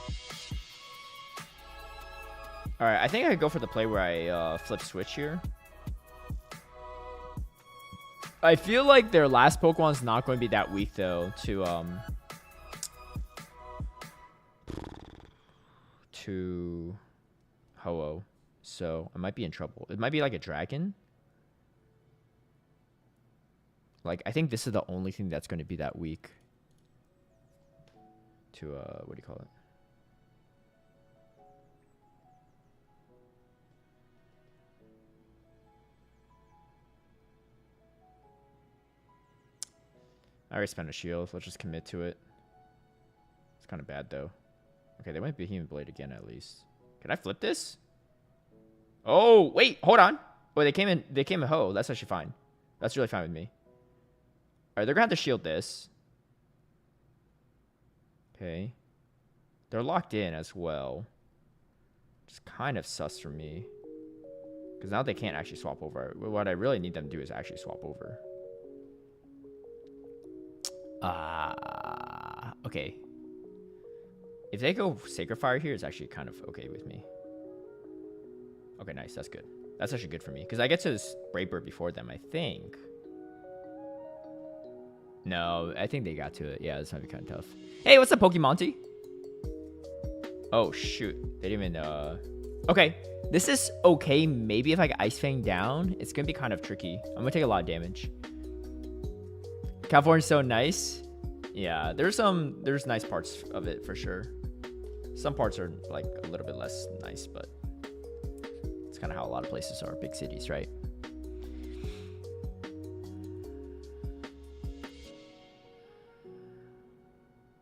Alright, I think I could go for the play where I flip switch here. I feel like their last Pokemon's not going to be that weak, though, to Ho-Oh. So I might be in trouble. It might be like a dragon. Like, I think this is the only thing that's going to be that weak to, what do you call it? I already spent a shield. Let's just commit to it. It's kind of bad, though. Okay, they went Behemoth Blade again, at least. Can I flip this? Oh, wait. Hold on. Oh, they came in Ho. That's actually fine. That's really fine with me. All right, they're going to have to shield this. Okay. They're locked in as well. It's kind of sus for me. Because now they can't actually swap over. What I really need them to do is actually swap over. Okay. If they go Sacred Fire here, it's actually kind of okay with me. Okay, nice. That's good. That's actually good for me. Because I get to Brave Bird before them, I think. No, I think they got to it. Yeah, this might be kind of tough. Hey, what's up, Pokemonty? Oh, shoot. They didn't even, Okay. This is okay. Maybe if I get Ice Fang down, it's going to be kind of tricky. I'm going to take a lot of damage. California's so nice. Yeah, there's nice parts of it for sure. Some parts are like a little bit less nice, but it's kind of how a lot of places are, big cities, right?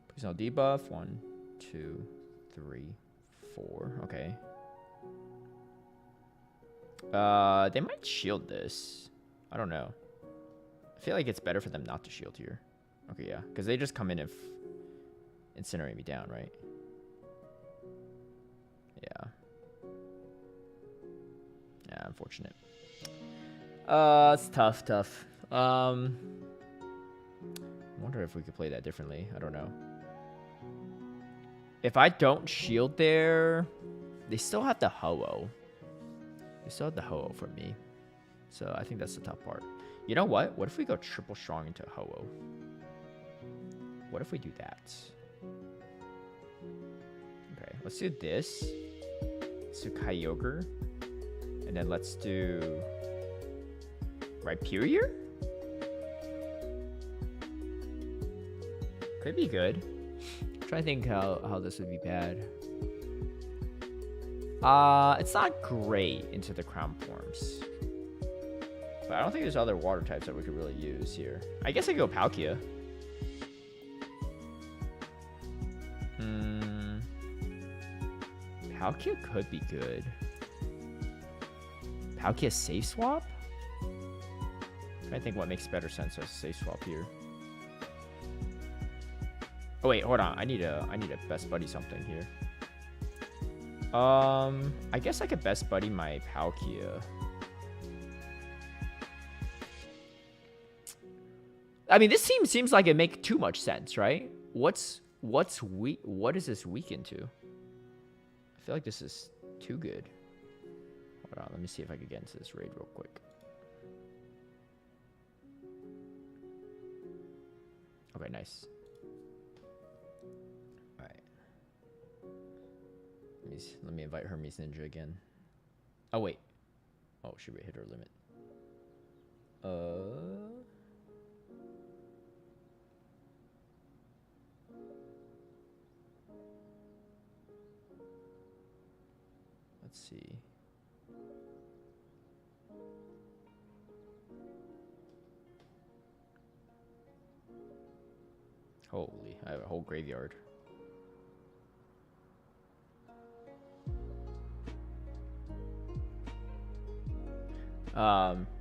Please no debuff. 1, 2, 3, 4. Okay. They might shield this. I don't know. I feel like it's better for them not to shield here. Okay, yeah. Because they just come in and incinerate me down, right? Yeah. Yeah, unfortunate. It's tough. I wonder if we could play that differently. I don't know. If I don't shield there, they still have the Ho-Oh. They still have the Ho-Oh for me. So I think that's the tough part. You know what? What if we go triple strong into Ho-Oh? What if we do that? Okay, let's do this. Let's do Kyogre. And then let's do Rhyperior? Could be good. I'm trying to think how this would be bad. It's not great into the Crown Forms. But I don't think there's other water types that we could really use here. I guess I could go Palkia. Palkia could be good. Palkia safe swap? I think what makes better sense as safe swap here. Oh wait, hold on. I need a best buddy something here. I guess I could best buddy my Palkia. I mean, this seems like it make too much sense, right? What is this weakened to? I feel like this is too good. Hold on, let me see if I can get into this raid real quick. Okay, nice. All right. Let me invite Hermes Ninja again. Oh wait. Oh, should we hit our limit? Let's see. Holy, I have a whole graveyard.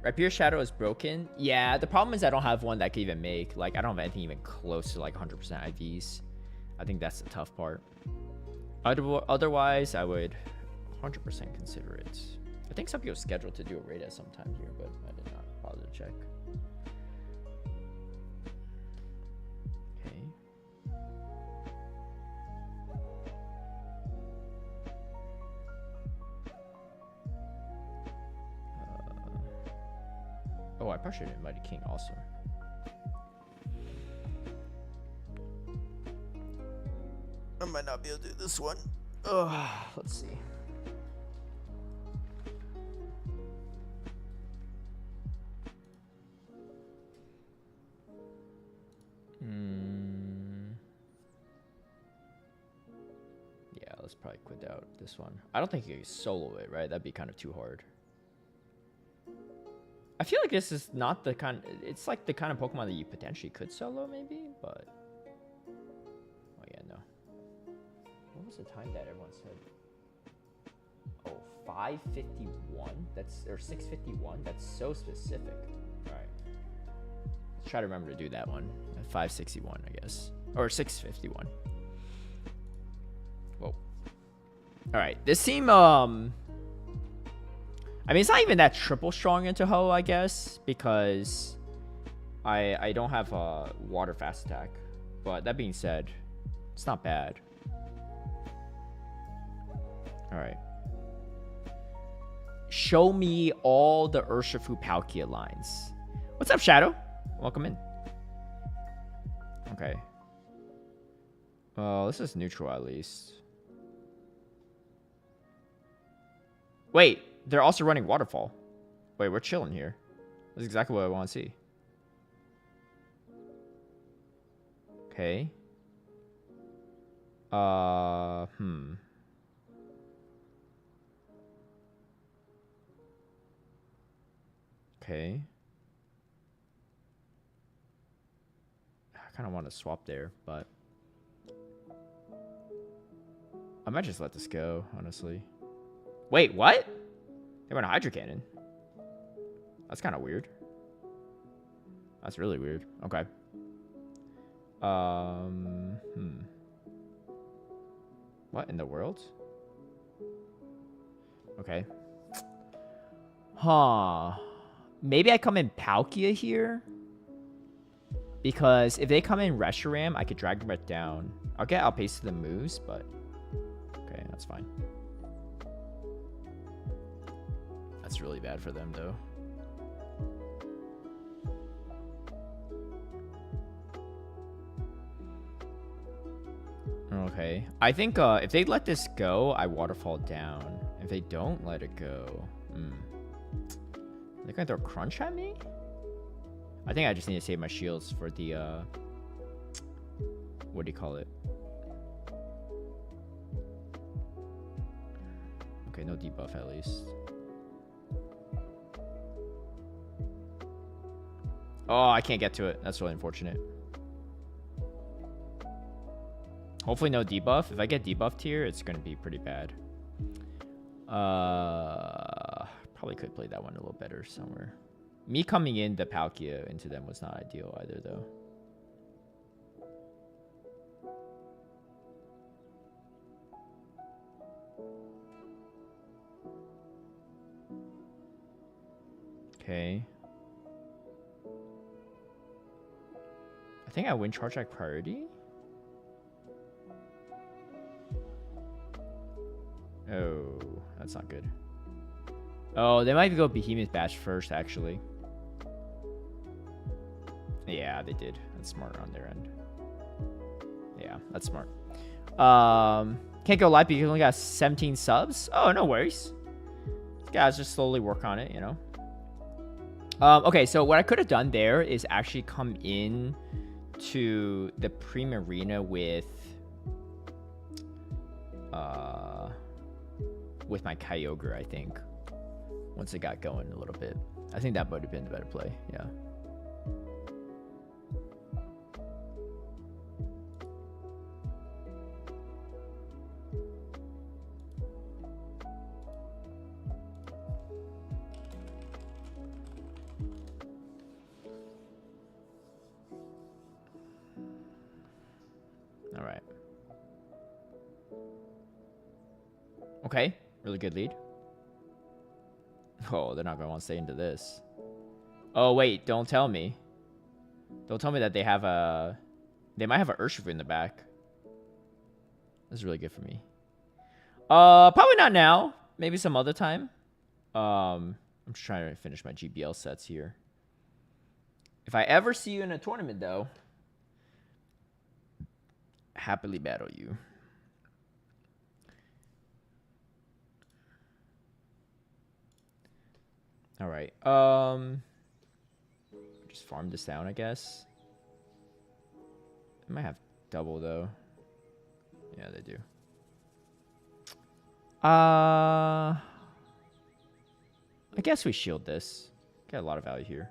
Rapier Shadow is broken. Yeah, the problem is I don't have one that can even make, like, I don't have anything even close to like 100% IVs. I think that's the tough part. Otherwise, I would 100% consider it. I think some people scheduled to do a raid at some time here, but I did not bother to check. Okay. Oh, I probably should have invited King also. I might not be able to do this one. Let's see. Yeah, let's probably quit out this one. I don't think you can solo it, right? That'd be kind of too hard. I feel like this is not the kind... It's like the kind of Pokemon that you potentially could solo, maybe, but... Oh, yeah, no. What was the time that everyone said? Oh, 5:51? That's... Or 6:51? That's so specific. Alright. Let's try to remember to do that one. 5:61, I guess. Or 6:51. Whoa. Alright, this seemed, I mean, it's not even that triple strong into Ho, I guess, because I don't have a water fast attack. But that being said, it's not bad. Alright. Show me all the Urshifu Palkia lines. What's up, Shadow? Welcome in. Okay. Well, this is neutral at least. Wait, they're also running Waterfall. Wait, we're chilling here. That's exactly what I want to see. Okay. Okay. I kind of want to swap there, but I might just let this go, honestly. Wait, what? They went a Hydro Cannon. That's kind of weird. That's really weird. Okay. What in the world? Okay. Huh. Maybe I come in Palkia here? Because if they come in Reshiram, I could drag them right down. I'll get outpaced to the moves, but... Okay, that's fine. That's really bad for them, though. Okay. I think if they let this go, I waterfall down. If they don't let it go... They're going to throw Crunch at me? I think I just need to save my shields for the... What do you call it? Okay, no debuff at least. Oh, I can't get to it. That's really unfortunate. Hopefully no debuff. If I get debuffed here, it's going to be pretty bad. Probably could play that one a little better somewhere. Me coming in the Palkia into them was not ideal either, though. think I win Charge Act priority. Oh, that's not good. Oh, they might go Behemoth Bash first, actually. Yeah, they did. That's smart on their end. Yeah, that's smart. Can't go live because you only got 17 subs. Oh, no worries. Guys, just slowly work on it, you know. Okay, so what I could have done there is actually come in to the Prime Arena with my Kyogre, I think. Once it got going a little bit. I think that would have been the better play, yeah. All right. Okay, really good lead. Oh, they're not going to want to stay into this. Oh, wait, don't tell me. Don't tell me that they have a... They might have an Urshifu in the back. That's really good for me. Probably not now. Maybe some other time. I'm just trying to finish my GBL sets here. If I ever see you in a tournament, though, happily battle you. All right. Just farm this down, I guess. I might have double though. Yeah, they do. I guess we shield this. Got a lot of value here.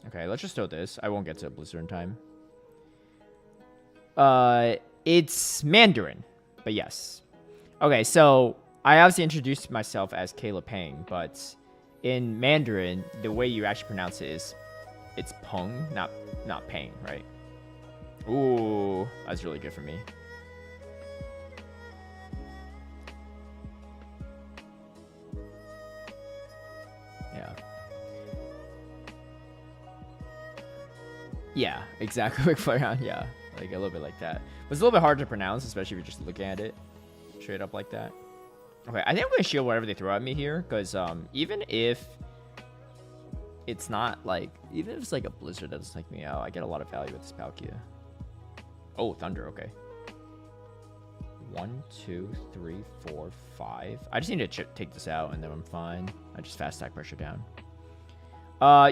Okay, let's just throw this. I won't get to a Blizzard in time. It's Mandarin, but yes. Okay, so I obviously introduced myself as Peng, but in Mandarin, the way you actually pronounce it is it's Peng, not Peng, right? Ooh, that's really good for me. Yeah. Yeah, exactly. Yeah, like a little bit like that. But it's a little bit hard to pronounce, especially if you're just looking at it straight up like that. Okay, I think I'm going to shield whatever they throw at me here, because even if it's not like, even if it's like a Blizzard that doesn't take me out, I get a lot of value with this Palkia. Oh, Thunder, okay. 1, 2, 3, 4, 5. I just need to take this out, and then I'm fine. I just fast stack pressure down.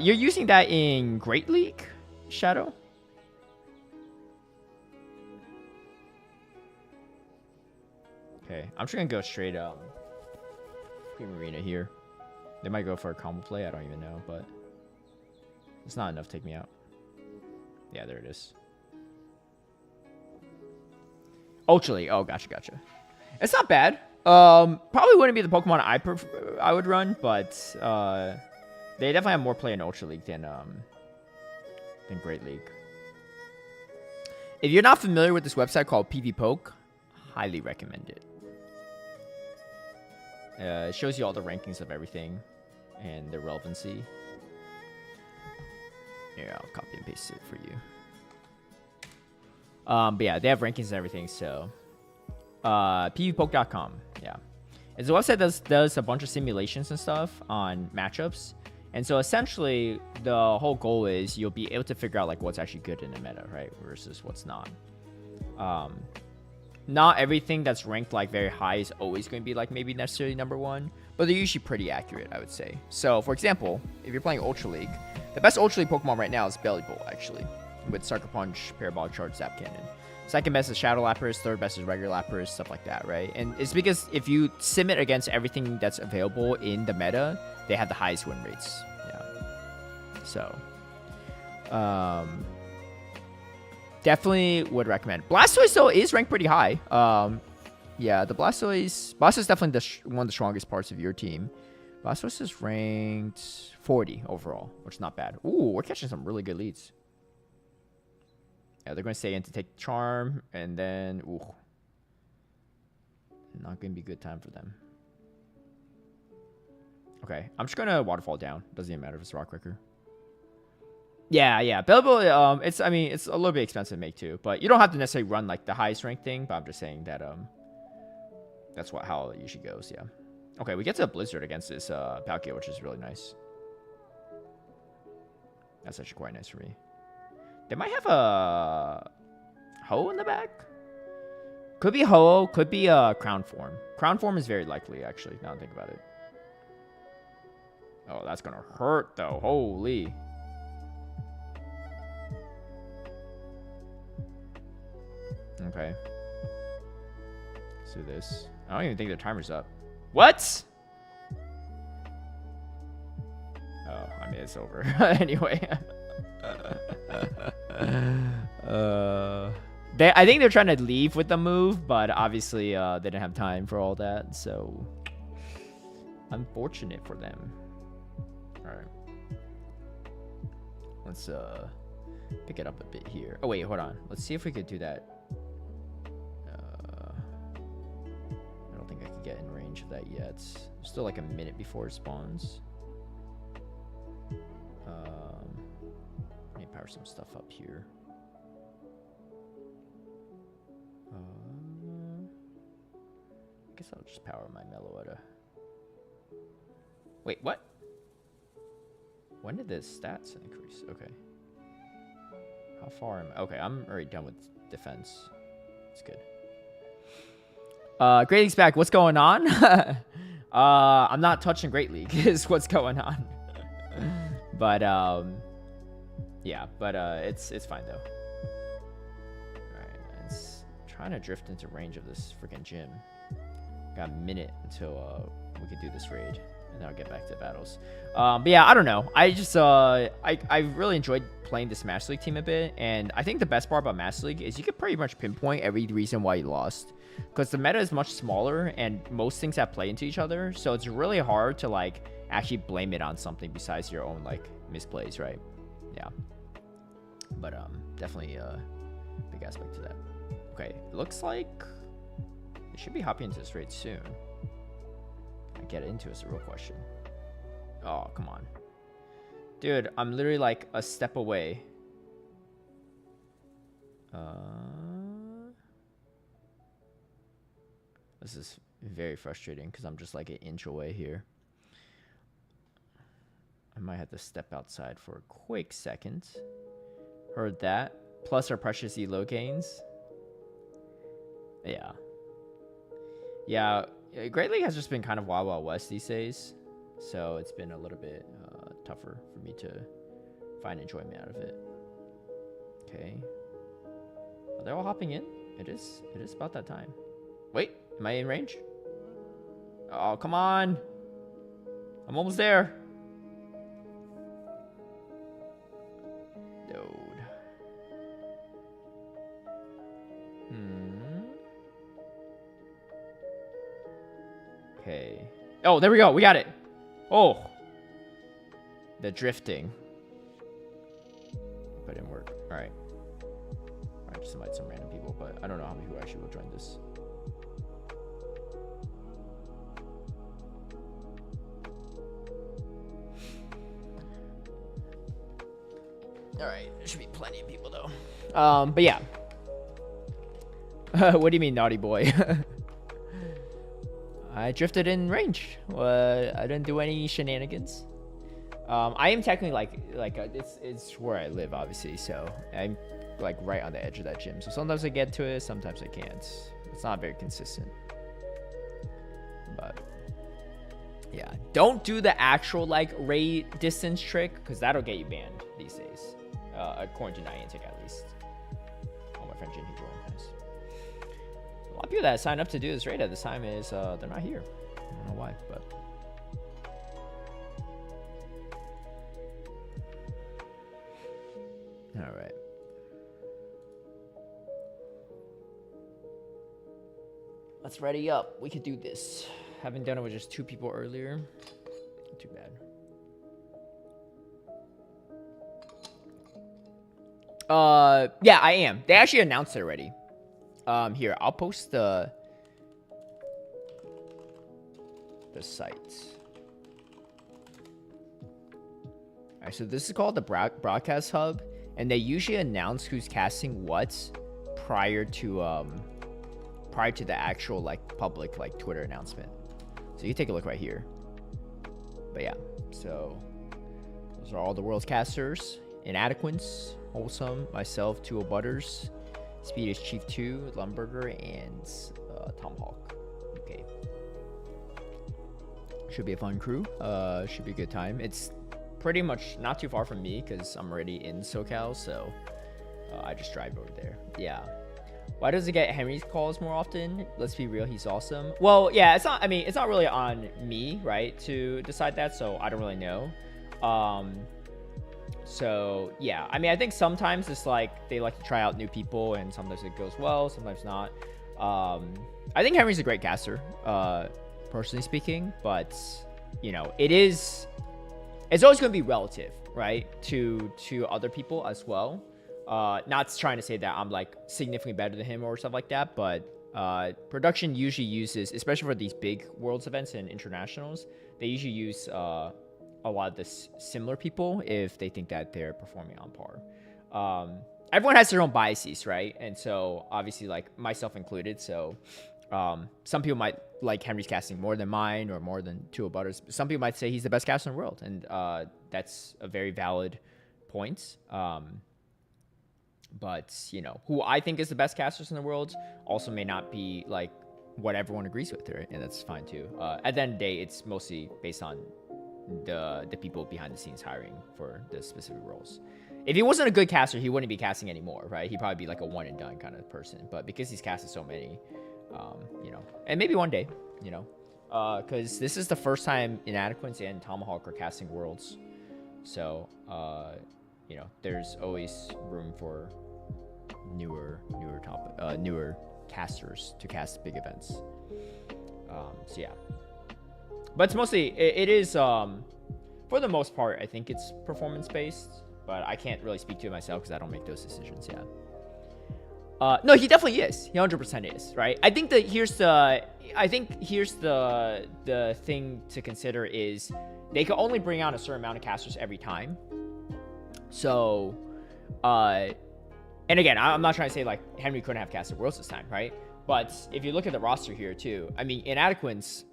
You're using that in Great League, Shadow? Okay, I'm just gonna go straight Prime Arena here. They might go for a combo play, I don't even know, but it's not enough to take me out. Yeah, there it is. Ultra League. Oh, gotcha. It's not bad. Probably wouldn't be the Pokemon I would run, but they definitely have more play in Ultra League than Great League. If you're not familiar with this website called PvPoke, highly recommend it. It shows you all the rankings of everything and the relevancy. Here, I'll copy and paste it for you. But yeah, they have rankings and everything, so pvpoke.com. Yeah, it's a website that does a bunch of simulations and stuff on matchups, and so essentially the whole goal is you'll be able to figure out like what's actually good in the meta, right, versus what's not. Not everything that's ranked like very high is always going to be like maybe necessarily #1, but they're usually pretty accurate, I would say. So for example, if you're playing Ultra League, the best Ultra League Pokemon right now is Bellibolt, actually, with Sucker Punch, Parabolic Charge, Zap Cannon. Second best is Shadow Lapras, third best is regular Lapras, stuff like that, right? And it's because if you sim it against everything that's available in the meta, they have the highest win rates. Yeah. So, definitely would recommend. Blastoise, though, is ranked pretty high. Yeah, the Blastoise is definitely one of the strongest parts of your team. Blastoise is ranked 40 overall, which is not bad. Ooh, we're catching some really good leads. Yeah, they're going to stay in to take Charm, and then, ooh. Not going to be a good time for them. Okay, I'm just gonna waterfall down. Doesn't even matter if it's rock quicker. Yeah. Bellable, it's a little bit expensive to make too, but you don't have to necessarily run like the highest rank thing. But I'm just saying that that's how it usually goes. Yeah. Okay, we get to a blizzard against this Palkia, which is really nice. That's actually quite nice for me. They might have a Ho in the back. Could be Ho, could be Crown Form. Crown Form is very likely, actually, now that I think about it. Oh, that's gonna hurt, though. Holy. Okay. Let's do this. I don't even think the timer's up. What? Oh, I mean, it's over. Anyway. I think they're trying to leave with the move, but obviously they didn't have time for all that, so unfortunate for them. All right, let's pick it up a bit here. Oh wait, hold on. Let's see if we could do that. I don't think I can get in range of that yet. Still like a minute before it spawns. Let me power some stuff up here. I guess I'll just power my Meloetta. Wait, what? When did the stats increase? Okay. How far am I? Okay, I'm already done with defense. It's good. Great League's back. What's going on? I'm not touching Great League is what's going on. But yeah, but it's fine though. Alright, let's trying to drift into range of this freaking gym. Got a minute until we could do this raid, and then I'll get back to the battles. But yeah, I don't know. I just I really enjoyed playing the Smash League team a bit, and I think the best part about Smash League is you could pretty much pinpoint every reason why you lost, because the meta is much smaller and most things have play into each other, so it's really hard to like actually blame it on something besides your own like misplays, right? Yeah. But definitely a big aspect to that. Okay, it looks like it should be hopping into this raid soon. Can I get into is the real question. Oh, come on. Dude, I'm literally like a step away. This is very frustrating because I'm just like an inch away here. I might have to step outside for a quick second. Heard that. Plus our precious elo gains. Yeah. Yeah, Great League has just been kind of Wild Wild West these days. So it's been a little bit tougher for me to find enjoyment out of it. Okay. Are they all hopping in? It is about that time. Wait, am I in range? Oh, come on. I'm almost there. Okay. Oh, there we go. We got it. Oh. The drifting. But it didn't work. All right. I just invite some random people, but I don't know how many people actually will join this. All right. There should be plenty of people, though. But yeah. What do you mean, naughty boy? I drifted in range. I didn't do any shenanigans. I am technically like it's where I live, obviously. So I'm like right on the edge of that gym. So sometimes I get to it, sometimes I can't. It's not very consistent. But yeah, don't do the actual like raid distance trick because that'll get you banned these days, according to Niantic at least. Oh, my friend Jin, he joined. Nice. A lot of people that signed up to do this raid at this time is they're not here. I don't know why, but all right. Let's ready up. We could do this. Haven't done it with just 2 people earlier. Not too bad. Yeah, I am. They actually announced it already. Here, I'll post the site. Alright, so this is called the broadcast hub, and they usually announce who's casting what prior to the actual like public like Twitter announcement. So you can take a look right here. But yeah, so those are all the world's casters. Inadequates, Wholesome, myself, 2 Butters, Speed is Chief 2, Lumberger, and Tomahawk. Okay. Should be a fun crew. Should be a good time. It's pretty much not too far from me because I'm already in SoCal, so I just drive over there. Yeah. Why does it get Henry's calls more often? Let's be real, he's awesome. Well, yeah, it's not. I mean, it's not really on me, right, to decide that. So I don't really know. So yeah, I mean, I think sometimes it's like they like to try out new people, and sometimes it goes well, sometimes not. I think Henry's a great caster, personally speaking, but you know, it's always going to be relative, right, to other people as well. Not trying to say that I'm like significantly better than him or stuff like that, but production usually uses, especially for these big worlds events and internationals, they usually use a lot of the similar people if they think that they're performing on par. Everyone has their own biases, right? And so obviously, like myself included, so some people might like Henry's casting more than mine or more than 2 Butters. Some people might say he's the best caster in the world, and that's a very valid point. But you know, who I think is the best casters in the world also may not be like what everyone agrees with, right? And that's fine too. At the end of the day, it's mostly based on the people behind the scenes hiring for the specific roles. If he wasn't a good caster, he wouldn't be casting anymore, right? He'd probably be like a one and done kind of person. But because he's casted so many, you know, and maybe one day, you know, because this is the first time Inadequates and Tomahawk are casting worlds, so you know, there's always room for newer casters to cast big events. So yeah, but it's mostly it is for the most part, I think it's performance based, but I can't really speak to it myself because I don't make those decisions. Yeah. No, he definitely is. He 100% is, right? I think that here's the thing to consider is they can only bring out a certain amount of casters every time. So, and again, I'm not trying to say like Henry couldn't have casted Worlds this time, right? But if you look at the roster here too, I mean, Inadequates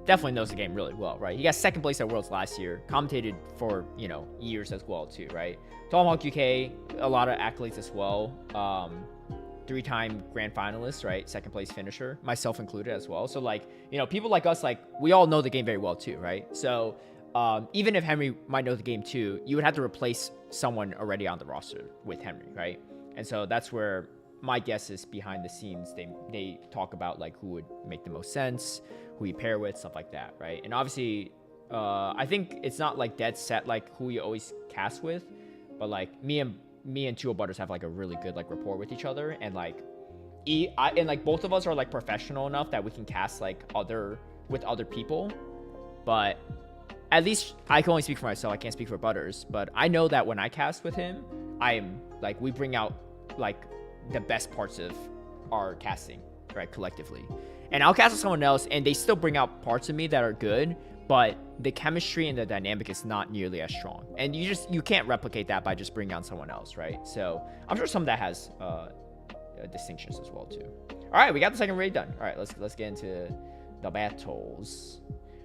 definitely knows the game really well, right? He got second place at Worlds last year, commentated for, you know, years as well too, right? Tomahawk UK, a lot of accolades as well. 3-time grand finalist, right? Second place finisher, myself included as well. So like, you know, people like us, like we all know the game very well too, right? So even if Henry might know the game too, you would have to replace someone already on the roster with Henry, right? And so that's where my guess is behind the scenes, they talk about like who would make the most sense, who you pair with, stuff like that, right? And obviously, I think it's not like dead set like who you always cast with, but like me and 2 Butters have like a really good like rapport with each other, and like like both of us are like professional enough that we can cast like with other people, but at least I can only speak for myself. I can't speak for Butters, but I know that when I cast with him, I am like, we bring out like the best parts of our casting, right, collectively. And I'll cast with someone else and they still bring out parts of me that are good, but the chemistry and the dynamic is not nearly as strong. And you can't replicate that by just bringing on someone else, right? So I'm sure some of that has distinctions as well too. All right, we got the second raid done. All right, let's get into the battles.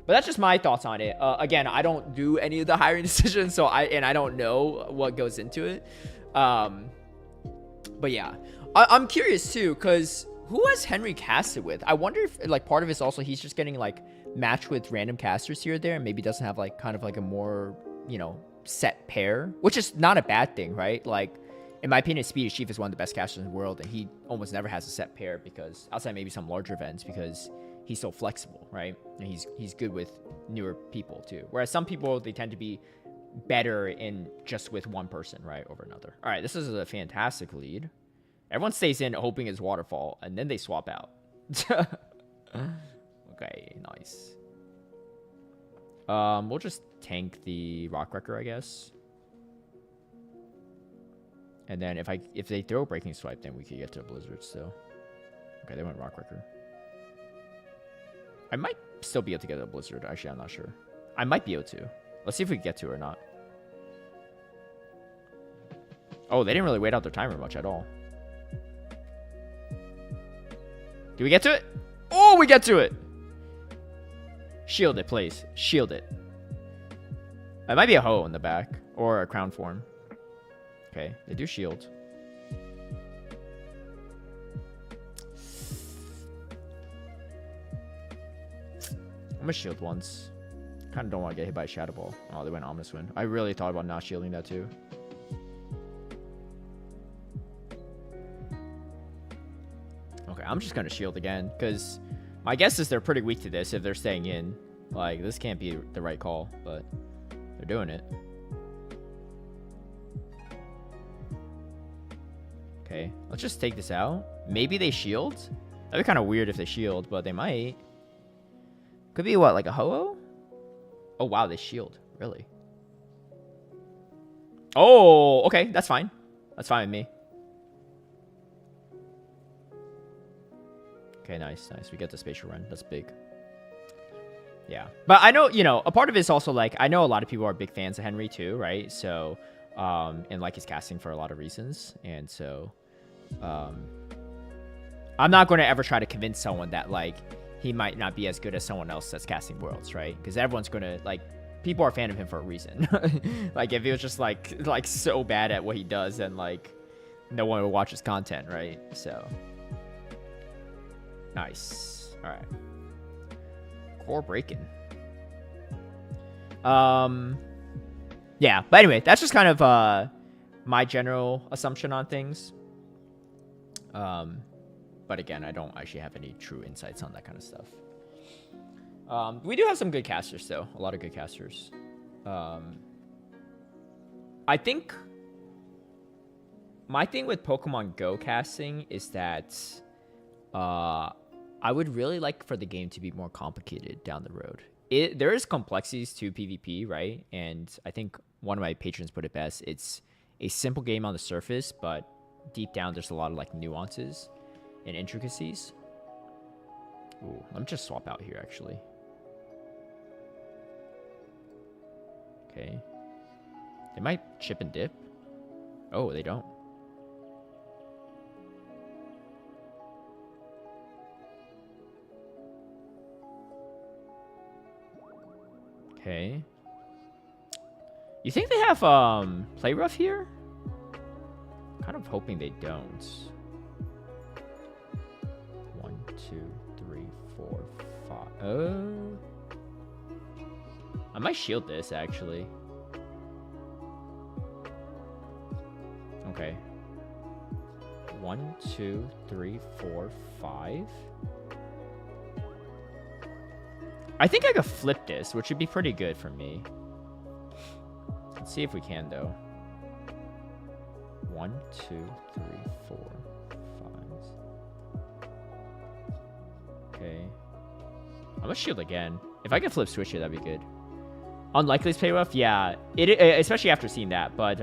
But that's just my thoughts on it. Again, I don't do any of the hiring decisions, so I don't know what goes into it. But yeah, I'm curious too, because who has Henry casted with? I wonder if like part of it's also he's just getting like matched with random casters here or there, and maybe doesn't have like kind of like a more, you know, set pair, which is not a bad thing, right? Like in my opinion, Speedy Chief is one of the best casters in the world, and he almost never has a set pair because outside maybe some larger events, because he's so flexible, right? And he's good with newer people too. Whereas some people, they tend to be better in just with one person, right, over another. All right, this is a fantastic lead. Everyone stays in hoping it's waterfall, and then they swap out. Okay, nice. We'll just tank the Rock Wrecker, I guess. And then if they throw Breaking Swipe, then we could get to a Blizzard still. Okay, they went Rock Wrecker. I might still be able to get a Blizzard. Actually, I'm not sure. I might be able to. Let's see if we can get to it or not. Oh, they didn't really wait out their timer much at all. Do we get to it? Oh, we get to it! Shield it, please. Shield it. It might be a Ho in the back. Or a crown form. Okay, they do shield. I'm gonna shield once. Kind of don't want to get hit by a Shadow Ball. Oh, they went Ominous Wind. I really thought about not shielding that too. Okay, I'm just gonna shield again. Because my guess is they're pretty weak to this if they're staying in. Like, this can't be the right call. But they're doing it. Okay, let's just take this out. Maybe they shield? That'd be kind of weird if they shield, but they might. Could be what, like a Ho-Oh? Oh, wow, they shield. Really? Oh, okay, that's fine. That's fine with me. Okay, nice, nice. We get the spatial run. That's big. Yeah. But I know, you know, a part of it is also, like, I know a lot of people are big fans of Henry, too, right? So, and like his casting for a lot of reasons. And so, I'm not going to ever try to convince someone that, like, he might not be as good as someone else that's casting Worlds, right? Because everyone's going to, like, people are a fan of him for a reason. Like, if he was just, like so bad at what he does, then, like, no one would watch his content, right? So, nice. All right. Core breaking. Yeah, but anyway, that's just kind of my general assumption on things. But again, I don't actually have any true insights on that kind of stuff. We do have some good casters, though. A lot of good casters. I think my thing with Pokemon Go casting is that I would really like for the game to be more complicated down the road. There is complexities to PvP, right? And I think one of my patrons put it best. It's a simple game on the surface, but deep down there's a lot of like nuances and intricacies. Ooh, let me just swap out here actually. Okay. They might chip and dip. Oh, they don't. Okay. You think they have play rough here? Kind of hoping they don't. 1, 2, 3, 4, 5. Oh. I might shield this actually. Okay. 1, 2, 3, 4, 5. I think I could flip this, which would be pretty good for me. Let's see if we can, though. 1, 2, 3, 4, 5. Okay. I'm gonna shield again. If I can flip switch here, that'd be good. Unlikely to pay rough? Yeah. Especially after seeing that, but,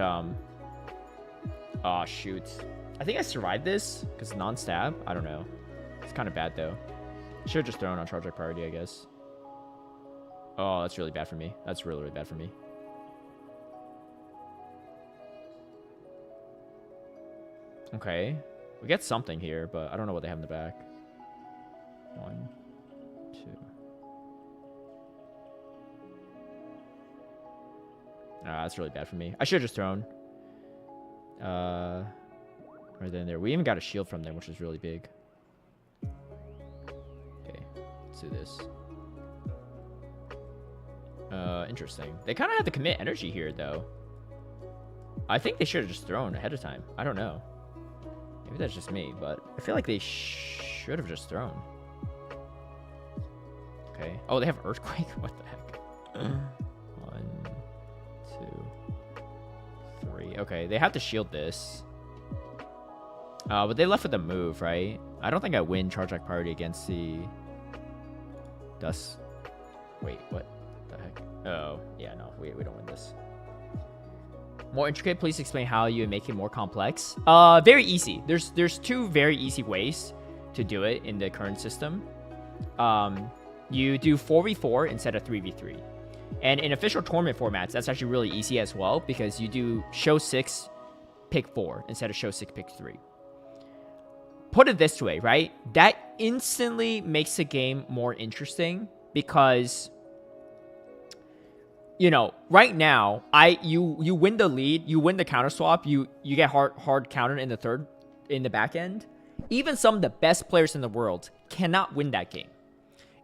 oh, shoot. I think I survived this, because non-stab? I don't know. It's kind of bad, though. Should have just thrown on charge like priority, I guess. Oh, that's really bad for me. That's really, really bad for me. Okay. We get something here, but I don't know what they have in the back. 1, 2. Ah, that's really bad for me. I should have just thrown. Right then there. We even got a shield from them, which is really big. Okay. Let's do this. Interesting. They kind of have to commit energy here, though. I think they should have just thrown ahead of time. I don't know. Maybe that's just me, but I feel like they should have just thrown. Okay. Oh, they have Earthquake? What the heck? 1, 2, 3. Okay, they have to shield this. But they left with a move, right? I don't think I win Charge Act Priority against the Dust. Wait, what the heck? Oh, yeah, no, we don't win this. More intricate, please explain how you make it more complex. Very easy. There's 2 very easy ways to do it in the current system. You do 4v4 instead of 3v3. And in official tournament formats, that's actually really easy as well, because you do show 6 pick 4 instead of show 6, pick 3. Put it this way, right? That instantly makes the game more interesting because, you know, right now, you win the lead, you win the counter swap, you get hard countered in the back end. Even some of the best players in the world cannot win that game.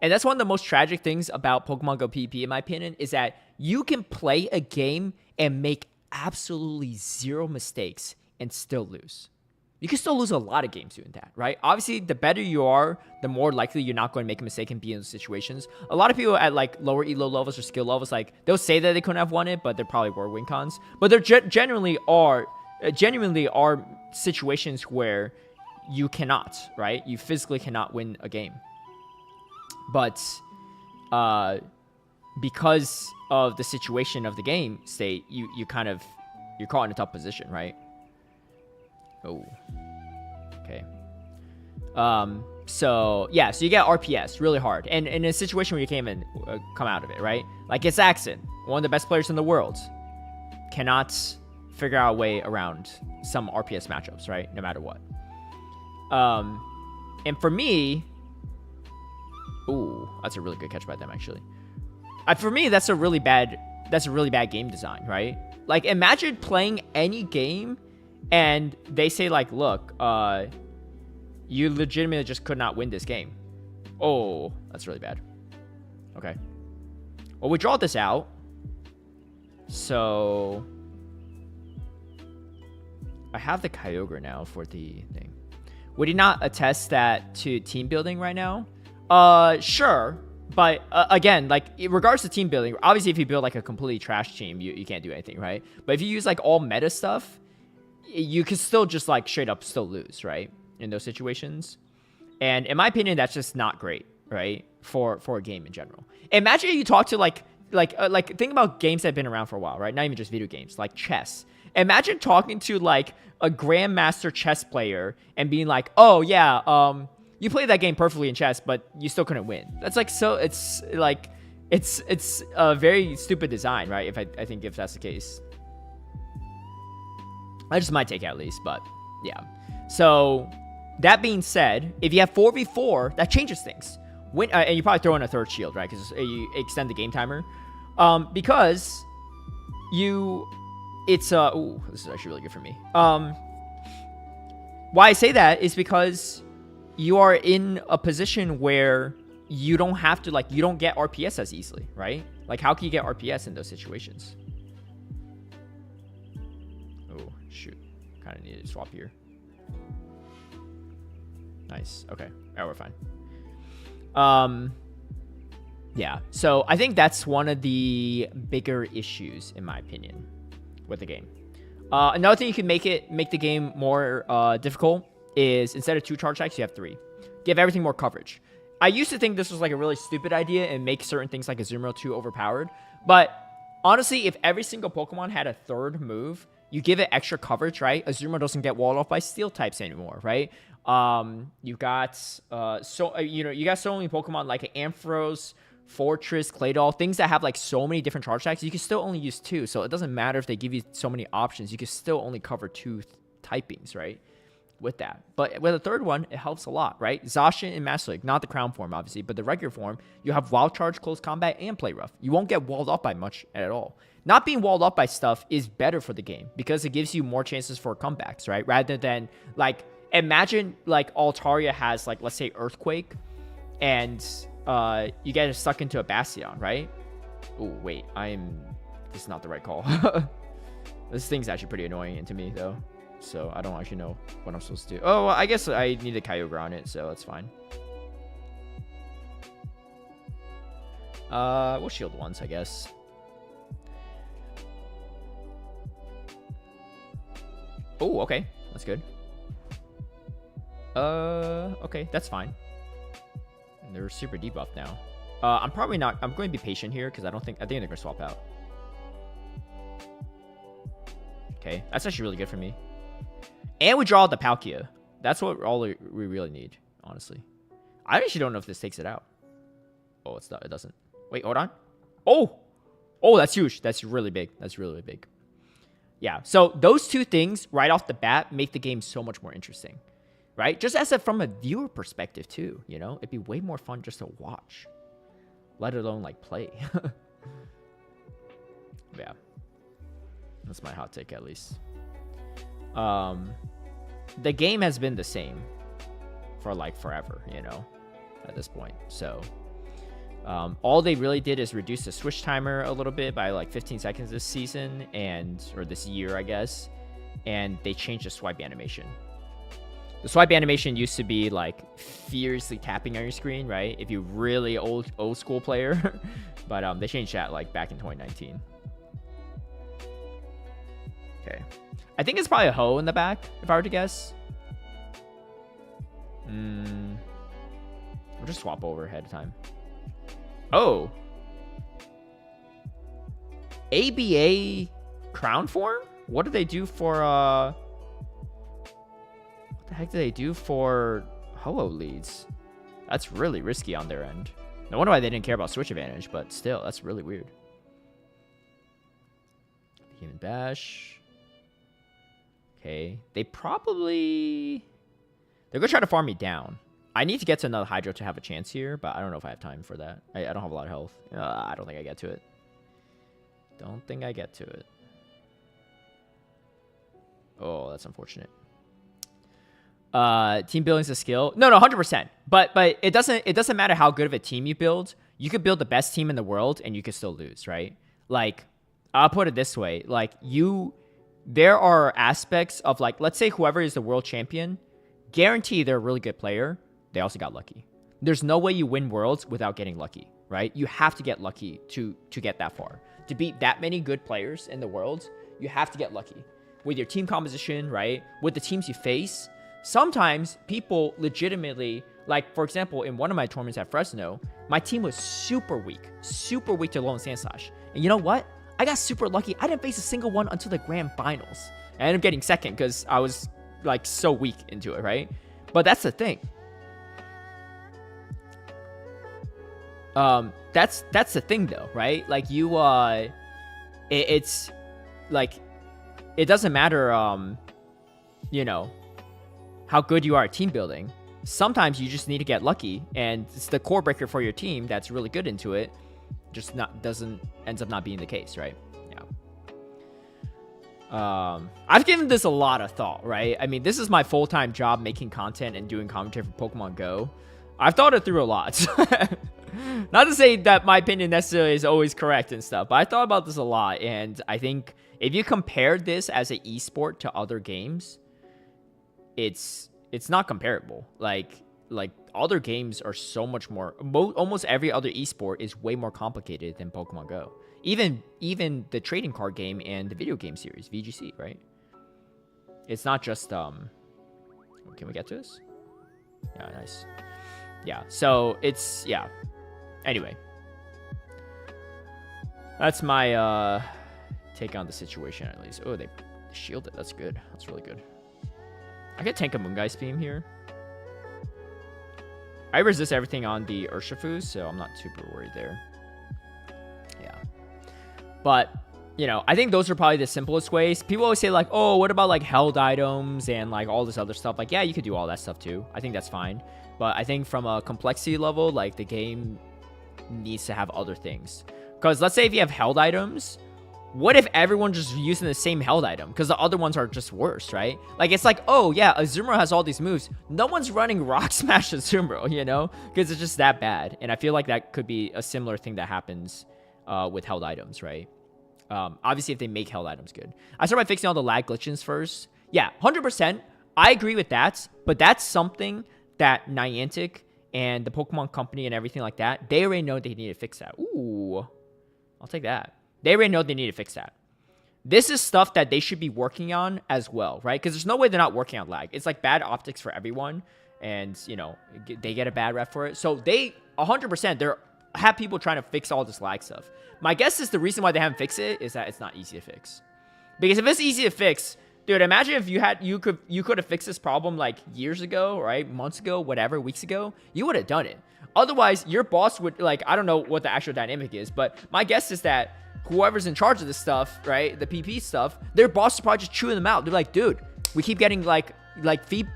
And that's one of the most tragic things about Pokemon Go PvP, in my opinion, is that you can play a game and make absolutely 0 mistakes and still lose. You can still lose a lot of games doing that, right? Obviously, the better you are, the more likely you're not going to make a mistake and be in those situations. A lot of people at like lower elo levels or skill levels, like they'll say that they couldn't have won it, but there probably were win cons. But there genuinely are situations where you cannot, right? You physically cannot win a game. But because of the situation of the game state, you're caught in a tough position, right? Oh, okay. So yeah, so you get RPS really hard, and in a situation where you can't even come out of it, right? Like it's Axon, one of the best players in the world, cannot figure out a way around some RPS matchups, right? No matter what. And for me, ooh, that's a really good catch by them actually. For me, that's a really bad game design, right? Like imagine playing any game and they say like, look, you legitimately just could not win this game. Oh, that's really bad. Okay. Well, we draw this out. So I have the Kyogre now for the thing. Would he not attest that to team building right now? Sure. But again, like in regards to team building, obviously if you build like a completely trash team, you can't do anything, right? But if you use like all meta stuff, you can still just like straight up still lose, right? In those situations. And in my opinion, that's just not great, right? For a game in general. Imagine you talk to like think about games that have been around for a while, right? Not even just video games, like chess. Imagine talking to like a grandmaster chess player and being like, oh yeah, you played that game perfectly in chess, but you still couldn't win. That's like, so it's like, it's a very stupid design, right? I think if that's the case. That's just my take at least, but yeah. So that being said, if you have 4v4, that changes things. And you probably throw in a third shield, right? Because you extend the game timer. Because it's ooh, this is actually really good for me. Why I say that is because you are in a position where you don't have to, like, you don't get RPS as easily, right? Like, how can you get RPS in those situations? Oh, shoot. Kind of need to swap here. Nice. Okay. Yeah, we're fine. Yeah. So I think that's one of the bigger issues, in my opinion, with the game. Another thing you can make the game more difficult is instead of 2 charge attacks, you have 3. Give everything more coverage. I used to think this was like a really stupid idea and make certain things like Azumarill too overpowered. But honestly, if every single Pokemon had a third move, you give it extra coverage, right? Azumarill doesn't get walled off by steel types anymore, right? You got so many Pokemon like Ampharos, Fortress, Claydol, things that have like so many different charge attacks. You can still only use 2, so it doesn't matter if they give you so many options. You can still only cover 2 typings, right? With that. But with a third one, it helps a lot, right? Zacian and Master League, not the crown form, obviously, but the regular form, you have Wild Charge, Close Combat, and Play Rough. You won't get walled off by much at all. Not being walled off by stuff is better for the game because it gives you more chances for comebacks, right? Rather than, like, imagine, like, Altaria has, like, let's say Earthquake, and you get stuck into a Bastion, right? Oh, wait, this is not the right call. This thing's actually pretty annoying to me, though. So I don't actually know what I'm supposed to do. Oh, well, I guess I need a Kyogre on it, so that's fine. We'll shield once, I guess. Oh, okay. That's good. Okay, that's fine. And they're super debuffed now. I'm probably not. I'm going to be patient here because I think they're going to swap out. Okay, that's actually really good for me. And we draw the Palkia. That's what we really need, honestly. I actually don't know if this takes it out. Oh, it's not. It doesn't. Wait, hold on. Oh, that's huge. That's really big. That's really big. Yeah, so those two things right off the bat make the game so much more interesting, right? Just from a viewer perspective too, you know? It'd be way more fun just to watch, let alone like play. Yeah, that's my hot take at least. The game has been the same for like forever, you know, at this point. So all they really did is reduce the switch timer a little bit by like 15 seconds this season or this year, I guess. And they changed the swipe animation. The swipe animation used to be like fiercely tapping on your screen, right? If you're really old school player, but they changed that like back in 2019. Okay, I think it's probably a hoe in the back if I were to guess. We'll just swap over ahead of time. Oh. ABA crown form? What do they do for, what the heck do they do for Ho-Oh leads? That's really risky on their end. No wonder why they didn't care about switch advantage, but still, that's really weird. Human Bash. Okay. They're going to try to farm me down. I need to get to another Hydro to have a chance here, but I don't know if I have time for that. I don't have a lot of health. I don't think I get to it. Don't think I get to it. Oh, that's unfortunate. Team building's a skill. No, 100%. But it doesn't matter how good of a team you build. You could build the best team in the world and you could still lose, right? Like, I'll put it this way. Like, there are aspects of, like, let's say whoever is the world champion, guarantee they're a really good player. They also got lucky. There's no way you win worlds without getting lucky, right? You have to get lucky to get that far. To beat that many good players in the world, you have to get lucky. With your team composition, right? With the teams you face. Sometimes people legitimately, like, for example, in one of my tournaments at Fresno, my team was super weak to Lone Sandslash. And you know what? I got super lucky. I didn't face a single one until the grand finals. I ended up getting second because I was, like, so weak into it, right? But that's the thing. That's the thing though, right? Like it's like, it doesn't matter, you know, how good you are at team building. Sometimes you just need to get lucky, and it's the core breaker for your team that's really good into it. Just ends up not being the case, right? Yeah. I've given this a lot of thought, right? I mean, this is my full-time job, making content and doing commentary for Pokemon Go. I've thought it through a lot. Not to say that my opinion necessarily is always correct and stuff, but I thought about this a lot, and I think if you compare this as an esport to other games, it's not comparable. Like other games are so much more. Almost every other esport is way more complicated than Pokemon Go. Even the trading card game and the video game series, VGC, right? It's not just Can we get to this? Yeah, nice. Yeah, so it's, yeah. Anyway, that's my take on the situation at least. Oh, they shielded. That's good. That's really good. I could tank a Moonguy's theme here. I resist everything on the Urshifu, so I'm not super worried there. Yeah. But, you know, I think those are probably the simplest ways. People always say, like, oh, what about, like, held items and, like, all this other stuff? Like, yeah, you could do all that stuff, too. I think that's fine. But I think from a complexity level, like, the game needs to have other things. Because let's say if you have held items, what if everyone's just using the same held item? Because the other ones are just worse, right? Like, it's like, oh, yeah, Azumarill has all these moves. No one's running Rock Smash Azumarill, you know? Because it's just that bad. And I feel like that could be a similar thing that happens with held items, right? Obviously, if they make held items good. I start by fixing all the lag glitches first. Yeah, 100%. I agree with that. But that's something that Niantic and the Pokemon Company and everything like that, they already know they need to fix that. Ooh, I'll take that. They already know they need to fix that. This is stuff that they should be working on as well, right? Because there's no way they're not working on lag. It's like bad optics for everyone, and, you know, they get a bad rep for it. So they, 100%, they have people trying to fix all this lag stuff. My guess is the reason why they haven't fixed it is that it's not easy to fix. Because if it's easy to fix, dude, imagine if you could have fixed this problem like years ago, right? Months ago, whatever, weeks ago. You would have done it. Otherwise, your boss would, like, I don't know what the actual dynamic is, but my guess is that whoever's in charge of this stuff, right, the PP stuff, their boss is probably just chewing them out. They're like, dude, we keep getting like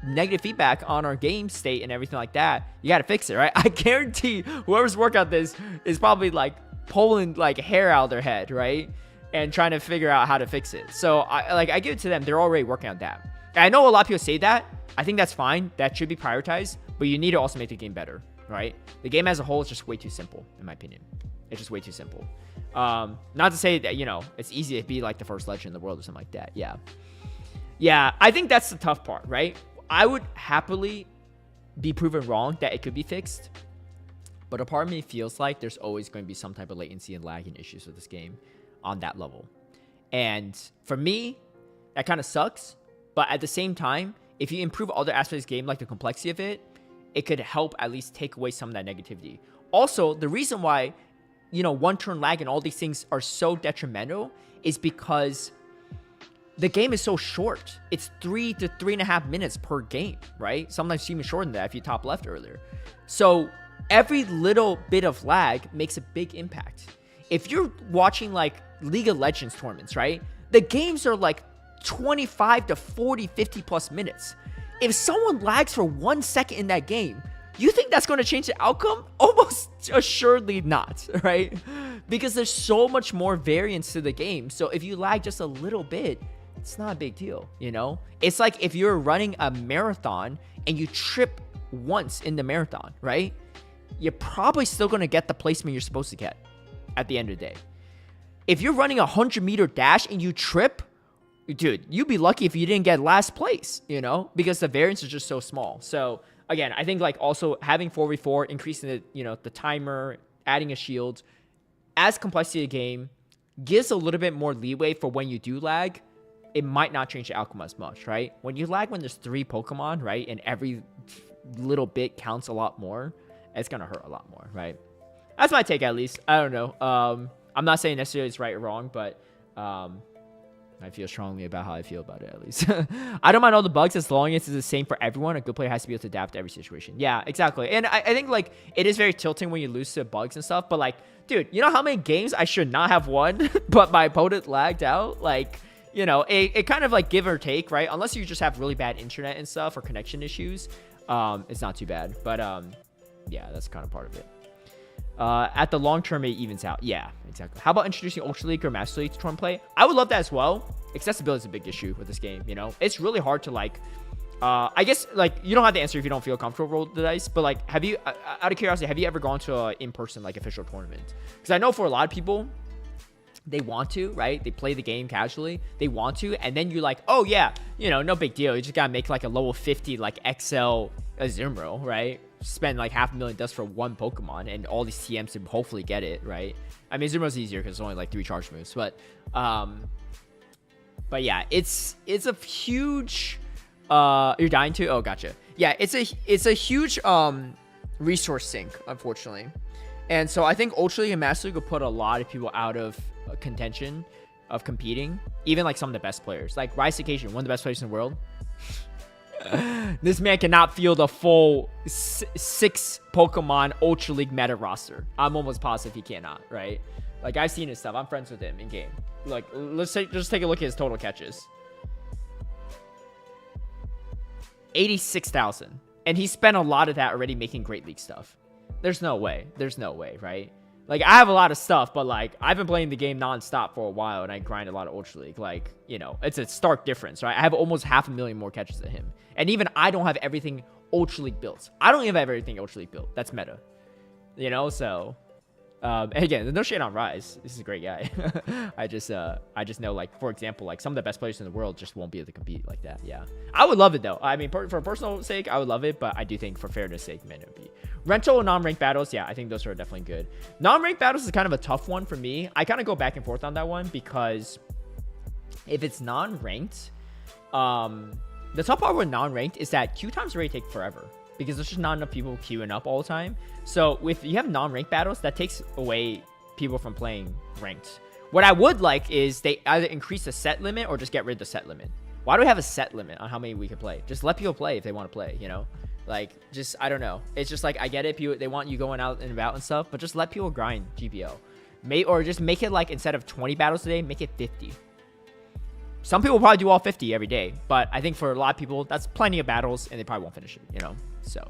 negative feedback on our game state and everything like that. You got to fix it, right? I guarantee whoever's working on this is probably like pulling like hair out of their head, right, and trying to figure out how to fix it. So I give it to them. They're already working on that. And I know a lot of people say that. I think that's fine. That should be prioritized, but you need to also make the game better, right? The game as a whole is just way too simple, in my opinion. It's just way too simple. Not to say that, you know, it's easy to be like the first legend in the world or something like that. Yeah, I think that's the tough part, right? I would happily be proven wrong that it could be fixed, but a part of me feels like there's always going to be some type of latency and lag and issues with this game on that level. And for me, that kind of sucks. But at the same time, if you improve other aspects of the game, like the complexity of it, it could help at least take away some of that negativity. Also, the reason why, you know, one-turn lag and all these things are so detrimental is because the game is so short. It's 3 to 3.5 minutes per game, right? Sometimes even shorter than that if you top left earlier. So every little bit of lag makes a big impact. If you're watching like League of Legends tournaments, right? The games are like 25 to 40, 50 plus minutes. If someone lags for 1 second in that game, you think that's going to change the outcome? Almost assuredly not, right? Because there's so much more variance to the game. So if you lag just a little bit, it's not a big deal, you know? It's like if you're running a marathon and you trip once in the marathon, right? You're probably still going to get the placement you're supposed to get at the end of the day. If you're running a 100-meter dash and you trip, dude, you'd be lucky if you didn't get last place, you know, because the variance is just so small. So again, I think like also having 4v4, increasing the, you know, the timer, adding a shield, as complexity of the game gives a little bit more leeway for when you do lag, it might not change the outcome as much, right? When you lag when there's 3 Pokemon, right, and every little bit counts a lot more, it's gonna hurt a lot more, right? That's my take, at least. I don't know. I'm not saying necessarily it's right or wrong, but I feel strongly about how I feel about it, at least. I don't mind all the bugs as long as it's the same for everyone. A good player has to be able to adapt to every situation. Yeah, exactly. And I think, like, it is very tilting when you lose to bugs and stuff. But, like, dude, you know how many games I should not have won, but my opponent lagged out? Like, you know, it kind of, like, give or take, right? Unless you just have really bad internet and stuff or connection issues, it's not too bad. But, yeah, that's kind of part of it. At the long term, it evens out. Yeah, exactly. How about introducing Ultra League or Master League to tournament play? I would love that as well. Accessibility is a big issue with this game, you know? It's really hard to, like, I guess, like, you don't have to answer if you don't feel comfortable roll the dice, but, like, have you, out of curiosity, have you ever gone to a in-person, like, official tournament? Because I know for a lot of people, they want to, right? They play the game casually. They want to, and then you're like, oh, yeah, you know, no big deal. You just gotta make, like, a level 50, like, XL Azumarill, right? Spend like $500,000 dust for one Pokemon and all these TMs to hopefully get it, right? I mean, Azumarill is easier because it's only like 3 charge moves, but yeah, it's a huge you're dying to? Oh, gotcha. Yeah, it's a huge resource sink, unfortunately. And so I think Ultra League and Master League will put a lot of people out of contention of competing, even like some of the best players. Like Rise Occasion, one of the best players in the world. This man cannot field a full 6 Pokemon Ultra League meta roster. I'm almost positive he cannot, right? Like, I've seen his stuff. I'm friends with him in game. Like, just take a look at his total catches. 86,000. And he spent a lot of that already making Great League stuff. There's no way. There's no way, right? Like, I have a lot of stuff, but, like, I've been playing the game nonstop for a while, and I grind a lot of Ultra League. Like, you know, it's a stark difference, right? I have almost 500,000 more catches than him. And even I don't have everything Ultra League built. I don't even have everything Ultra League built. That's meta. You know, so... and again, no shade on Rise. This is a great guy. I just know, like, for example, like, some of the best players in the world just won't be able to compete like that. Yeah. I would love it, though. I mean, for personal sake, I would love it, but I do think for fairness sake, man, it would be. Rental and non-ranked battles, yeah, I think those are definitely good. Non-ranked battles is kind of a tough one for me. I kind of go back and forth on that one because if it's non-ranked, the tough part with non-ranked is that queue times already take forever because there's just not enough people queuing up all the time. So if you have non-ranked battles, that takes away people from playing ranked. What I would like is they either increase the set limit or just get rid of the set limit. Why do we have a set limit on how many we can play? Just let people play if they want to play, you know? Like, just, I don't know. It's just like, I get it. People, they want you going out and about and stuff, but just let people grind GPO. Or just make it like, instead of 20 battles a day, make it 50. Some people probably do all 50 every day, but I think for a lot of people, that's plenty of battles, and they probably won't finish it, you know? So,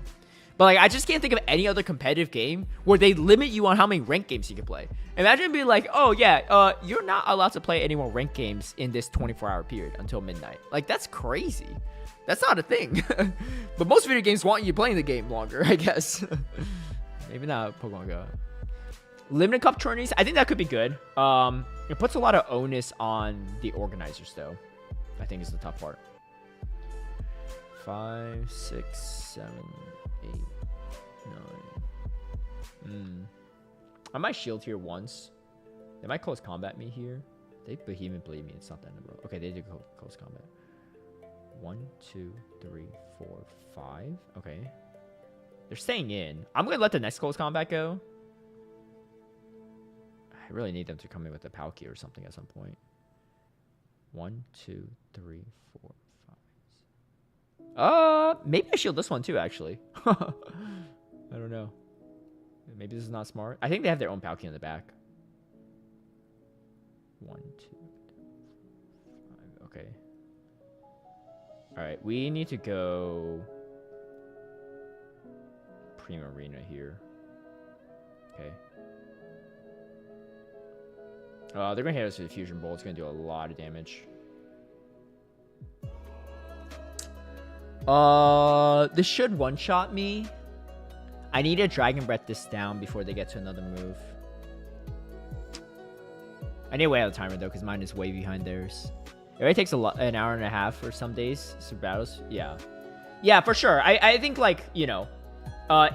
but like, I just can't think of any other competitive game where they limit you on how many ranked games you can play. Imagine being like, oh yeah, you're not allowed to play any more ranked games in this 24-hour period until midnight. Like, that's crazy. That's not a thing. But most video games want you playing the game longer, I guess. Maybe not Pokemon Go. Limited Cup tourneys, I think that could be good. It puts a lot of onus on the organizers, though. I think is the tough part. 5, 6, 7, 8, 9. I might shield here once. They might close combat me here. They vehemently believe me. It's not the end of the world. Okay, they do close combat. 1, 2, 3, 4, 5. Okay. They're staying in. I'm going to let the next close combat go. I really need them to come in with a Palkia or something at some point. 1, 2, 3, 4, 5. Maybe I shield this one too, actually. I don't know. Maybe this is not smart. I think they have their own Palkia in the back. 1, 2, 3, 4, 5. Okay. Alright, we need to go Primarina here. Okay. They're going to hit us with a Fusion Bolt. It's going to do a lot of damage. This should one-shot me. I need to Dragon Breath this down before they get to another move. I need to wait out the timer, though, because mine is way behind theirs. It already takes an hour and a half for some days. Some battles. Yeah. Yeah, for sure. I think, like, you know,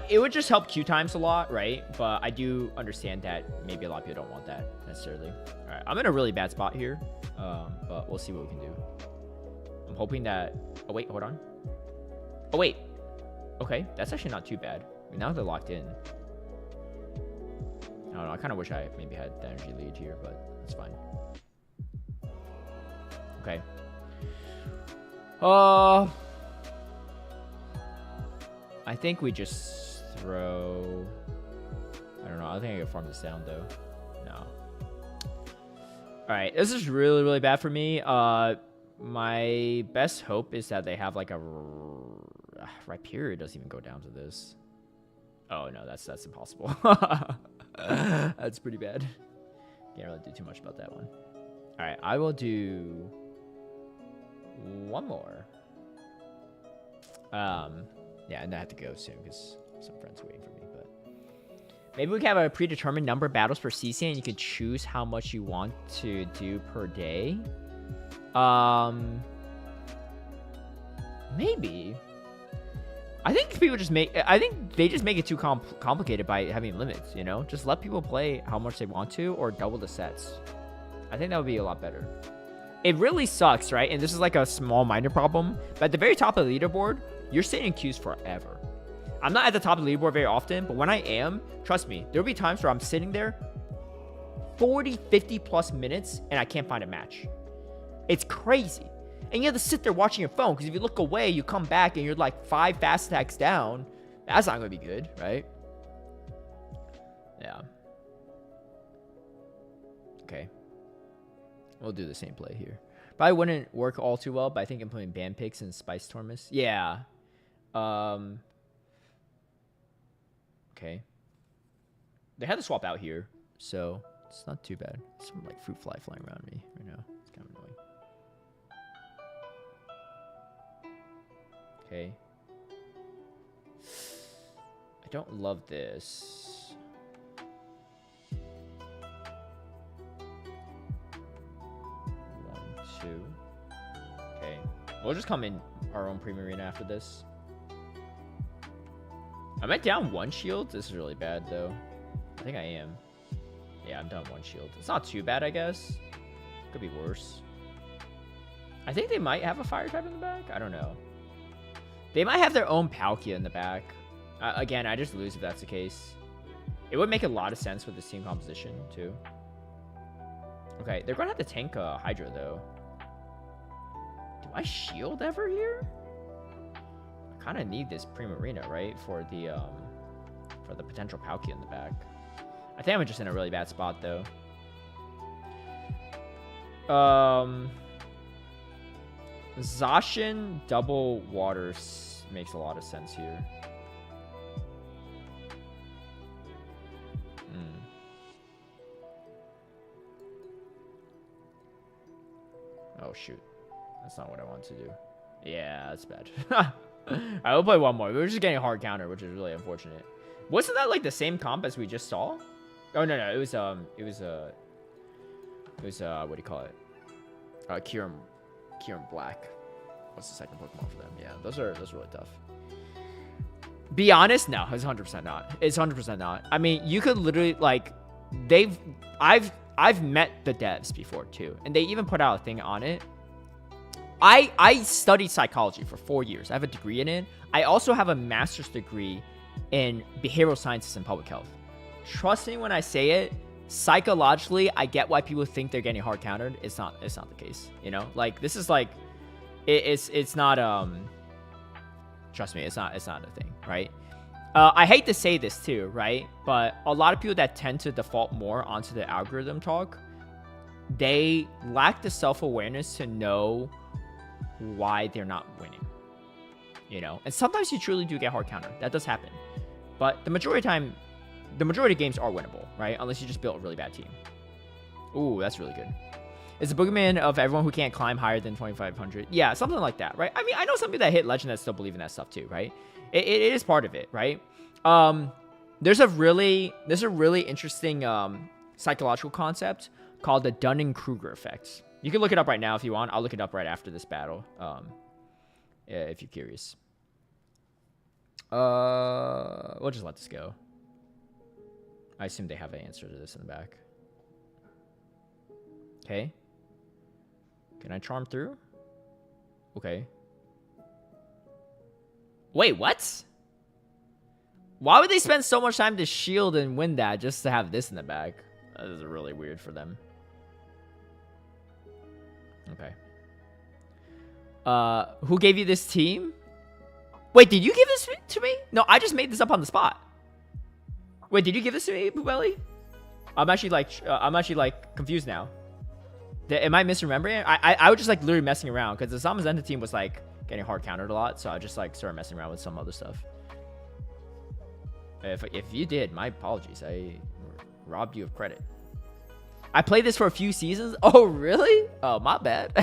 it would just help queue times a lot, right? But I do understand that maybe a lot of people don't want that necessarily. All right, I'm in a really bad spot here, but we'll see what we can do. I'm hoping that... Oh, wait, hold on. Oh, wait. Okay, that's actually not too bad. I mean, now they're locked in. I don't know. I kind of wish I maybe had the energy lead here, but it's fine. Okay. I think we just throw... I don't know. I think I can farm this down, though. No. Alright. This is really, really bad for me. My best hope is that they have, like, a... Rhyperior doesn't even go down to this. Oh, no. That's impossible. That's pretty bad. Can't really do too much about that one. Alright. I will do... one more. Yeah, and I have to go soon because some friends waiting for me. But maybe we can have a predetermined number of battles per season, and you can choose how much you want to do per day. Maybe. I think people just make. I think they just make it too complicated by having limits. You know, just let people play how much they want to, or double the sets. I think that would be a lot better. It really sucks, right? And this is like a small minor problem. But at the very top of the leaderboard, you're sitting in queues forever. I'm not at the top of the leaderboard very often, but when I am, trust me, there'll be times where I'm sitting there 40, 50 plus minutes and I can't find a match. It's crazy. And you have to sit there watching your phone because if you look away, you come back and you're like 5 fast attacks down. That's not going to be good, right? Yeah. Okay. We'll do the same play here. Probably wouldn't work all too well, but I think implementing Band Picks and Spice Tormus. Yeah. Okay. They had to swap out here, so it's not too bad. Some like fruit fly flying around me right now. It's kind of annoying. Okay. I don't love this. Okay. We'll just come in our own Primarina after this. Am I down 1 shield? This is really bad, though. I think I am. Yeah, I'm down 1 shield. It's not too bad, I guess. Could be worse. I think they might have a fire type in the back. I don't know. They might have their own Palkia in the back. Again, I just lose if that's the case. It would make a lot of sense with this team composition, too. Okay, they're going to have to tank Hydra, though. Do I shield ever here? I kind of need this Primarina, right? For the potential Palkia in the back. I think I'm just in a really bad spot, though. Zacian double water makes a lot of sense here. Oh, shoot. That's not what I want to do. Yeah, that's bad. I will play one more. We're just getting a hard counter, which is really unfortunate. Wasn't that like the same comp as we just saw? Oh, no. It was what do you call it? Kieran Black. What's the second Pokemon for them? Yeah, those are really tough. Be honest, no, it's 100% not. It's 100% not. I mean, you could literally like, I've met the devs before too, and they even put out a thing on it. I studied psychology for 4 years. I have a degree in it. I also have a master's degree in behavioral sciences and public health. Trust me when I say it. Psychologically, I get why people think they're getting hard countered. It's not the case. You know, like this is like, it's not Trust me, it's not a thing, right? I hate to say this too, right? But a lot of people that tend to default more onto the algorithm talk, they lack the self-awareness to know why they're not winning, you know? And sometimes you truly do get hard countered. That does happen. But the majority of time, the majority of games are winnable, right? Unless you just built a really bad team. Ooh, that's really good. It's a boogeyman of everyone who can't climb higher than 2,500. Yeah, something like that, right? I mean, I know some people that hit Legend that still believe in that stuff too, right? It is part of it, right? There's a really interesting psychological concept called the Dunning-Kruger effect. You can look it up right now if you want. I'll look it up right after this battle, if you're curious. We'll just let this go. I assume they have an answer to this in the back. Okay. Can I charm through? Okay. Wait, what? Why would they spend so much time to shield and win that just to have this in the back? That is really weird for them. Okay. Who gave you this team? Wait, did you give this to me? No, I just made this up on the spot. Wait, did you give this to me, Poobelly? I'm actually like confused now. Am I misremembering? I was just like literally messing around because the Zamazenta team was like getting hard countered a lot, so I just like started messing around with some other stuff. If you did, my apologies. I robbed you of credit. I played this for a few seasons. Oh, really? Oh, my bad.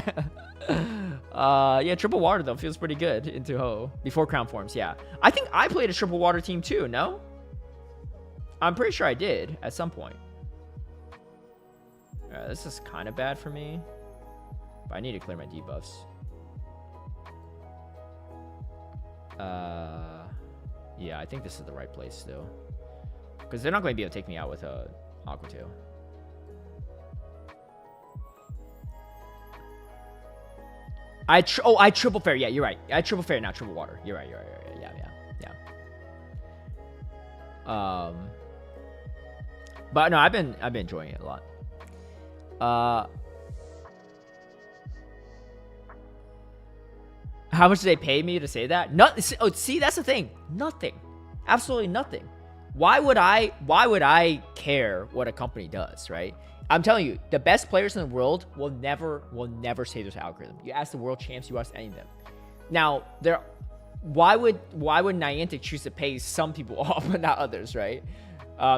Yeah, triple water though feels pretty good into Ho before crown forms. Yeah, I think I played a triple water team too. No, I'm pretty sure I did at some point. This is kind of bad for me, but I need to clear my debuffs. Yeah, I think this is the right place still, because they're not going to be able to take me out with a Aqua Tail. I triple fair. Yeah, you're right. I triple fair, not triple water. You're right. Yeah. But no, I've been enjoying it a lot. How much did they pay me to say that? Nothing. Oh, see, that's the thing. Nothing. Absolutely nothing. Why would I care what a company does, right? I'm telling you, the best players in the world will never say there's an algorithm. You ask the world champs, you ask any of them. Now, why would Niantic choose to pay some people off but not others, right?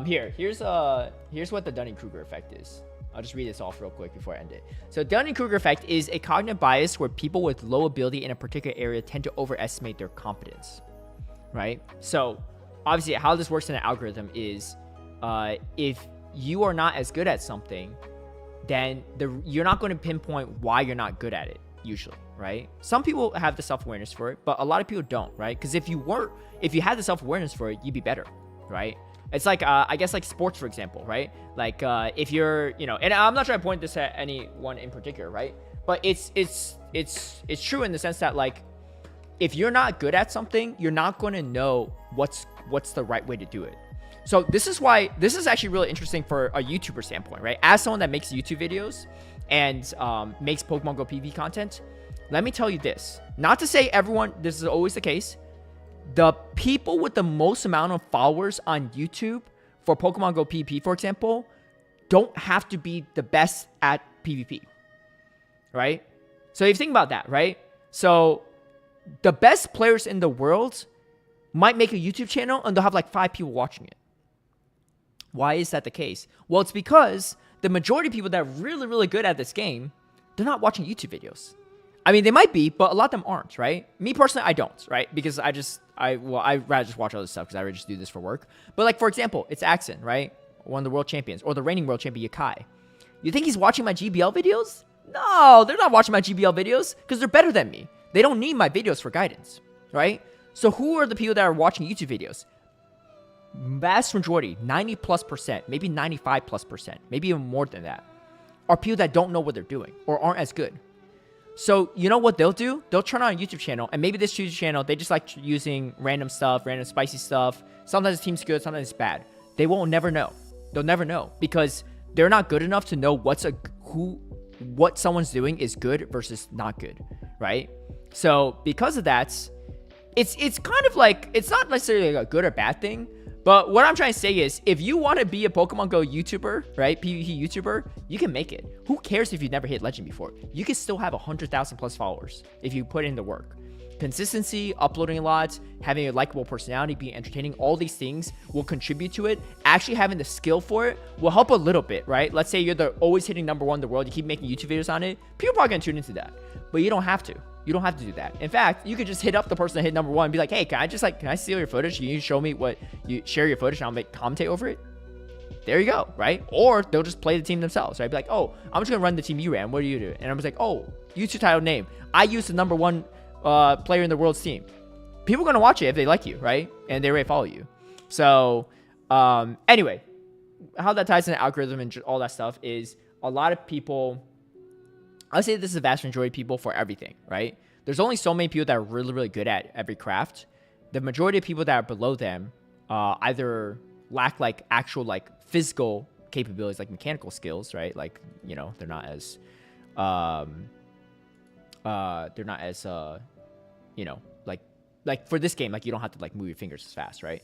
Here's what the Dunning-Kruger effect is. I'll just read this off real quick before I end it. So Dunning-Kruger effect is a cognitive bias where people with low ability in a particular area tend to overestimate their competence, right? So obviously how this works in an algorithm is if you are not as good at something, then you're not going to pinpoint why you're not good at it usually, right? Some people have the self-awareness for it, but a lot of people don't, right? Because if you had the self-awareness for it, you'd be better, right? It's like, I guess like sports, for example, right? Like, if you're, and I'm not trying to point this at anyone in particular, right? But it's true in the sense that like, if you're not good at something, you're not going to know what's the right way to do it. So this is actually really interesting for a YouTuber standpoint, right? As someone that makes YouTube videos and makes Pokemon Go PV content, let me tell you this. Not to say this is always the case. The people with the most amount of followers on YouTube for Pokemon Go PvP, for example, don't have to be the best at PvP, right? So if you think about that, right? So the best players in the world might make a YouTube channel and they'll have like 5 people watching it. Why is that the case? Well, it's because the majority of people that are really, really good at this game, they're not watching YouTube videos. I mean, they might be, but a lot of them aren't, right? Me personally, I don't, right? Because I'd rather just watch other stuff because I rather just do this for work. But like, for example, it's Axon, right? One of the world champions, or the reigning world champion, Yakai. You think he's watching my GBL videos? No, they're not watching my GBL videos because they're better than me. They don't need my videos for guidance, right? So who are the people that are watching YouTube videos? Vast majority, 90+%, maybe 95+%, maybe even more than that, are people that don't know what they're doing or aren't as good. So you know what they'll do? They'll turn on a YouTube channel, and maybe this YouTube channel, they just like using random stuff, random spicy stuff. Sometimes the team's good, sometimes it's bad. They won't never know. They'll never know because they're not good enough to know what someone's doing is good versus not good, right? So because of that, it's kind of like, it's not necessarily like a good or bad thing, but what I'm trying to say is, if you want to be a Pokemon Go YouTuber, right, PvP YouTuber, you can make it. Who cares if you've never hit Legend before? You can still have 100,000 plus followers if you put in the work. Consistency, uploading a lot, having a likable personality, being entertaining, all these things will contribute to it. Actually having the skill for it will help a little bit, right? Let's say you're always hitting #1 in the world, you keep making YouTube videos on it, people are probably going to tune into that. But you don't have to. You don't have to do that. In fact, you could just hit up the person that hit #1 and be like, hey, can I steal your footage? Can you show me share your footage and I'll commentate over it? There you go, right? Or they'll just play the team themselves, right? Be like, oh, I'm just going to run the team you ran. What do you do? And I'm just like, oh, YouTube title name. I use the #1 player in the world's team. People are going to watch it if they like you, right? And they already follow you. So, anyway, how that ties into algorithm and all that stuff is a lot of people, I would say this is a vast majority of people for everything, right? There's only so many people that are really, really good at every craft. The majority of people that are below them either lack like actual like physical capabilities, like mechanical skills, right? Like, you know, they're not as you know, like for this game, like you don't have to like move your fingers as fast, right?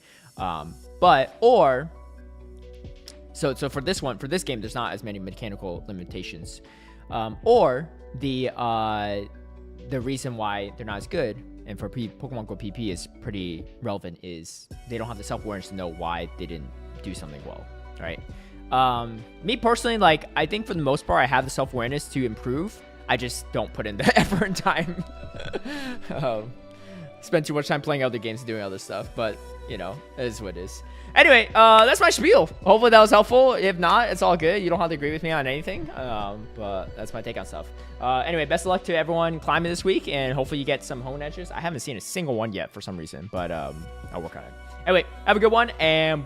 So for this game, there's not as many mechanical limitations. Or the reason why they're not as good, and for Pokemon Go PP is pretty relevant, is they don't have the self-awareness to know why they didn't do something well, right? Me personally, like, I think for the most part, I have the self-awareness to improve. I just don't put in the effort and time. Spend too much time playing other games and doing other stuff, but, you know, it is what it is. Anyway, that's my spiel. Hopefully that was helpful. If not, it's all good. You don't have to agree with me on anything, but that's my take on stuff. Anyway, best of luck to everyone climbing this week, and hopefully you get some hone edges. I haven't seen a single one yet for some reason, but I'll work on it. Anyway, have a good one, and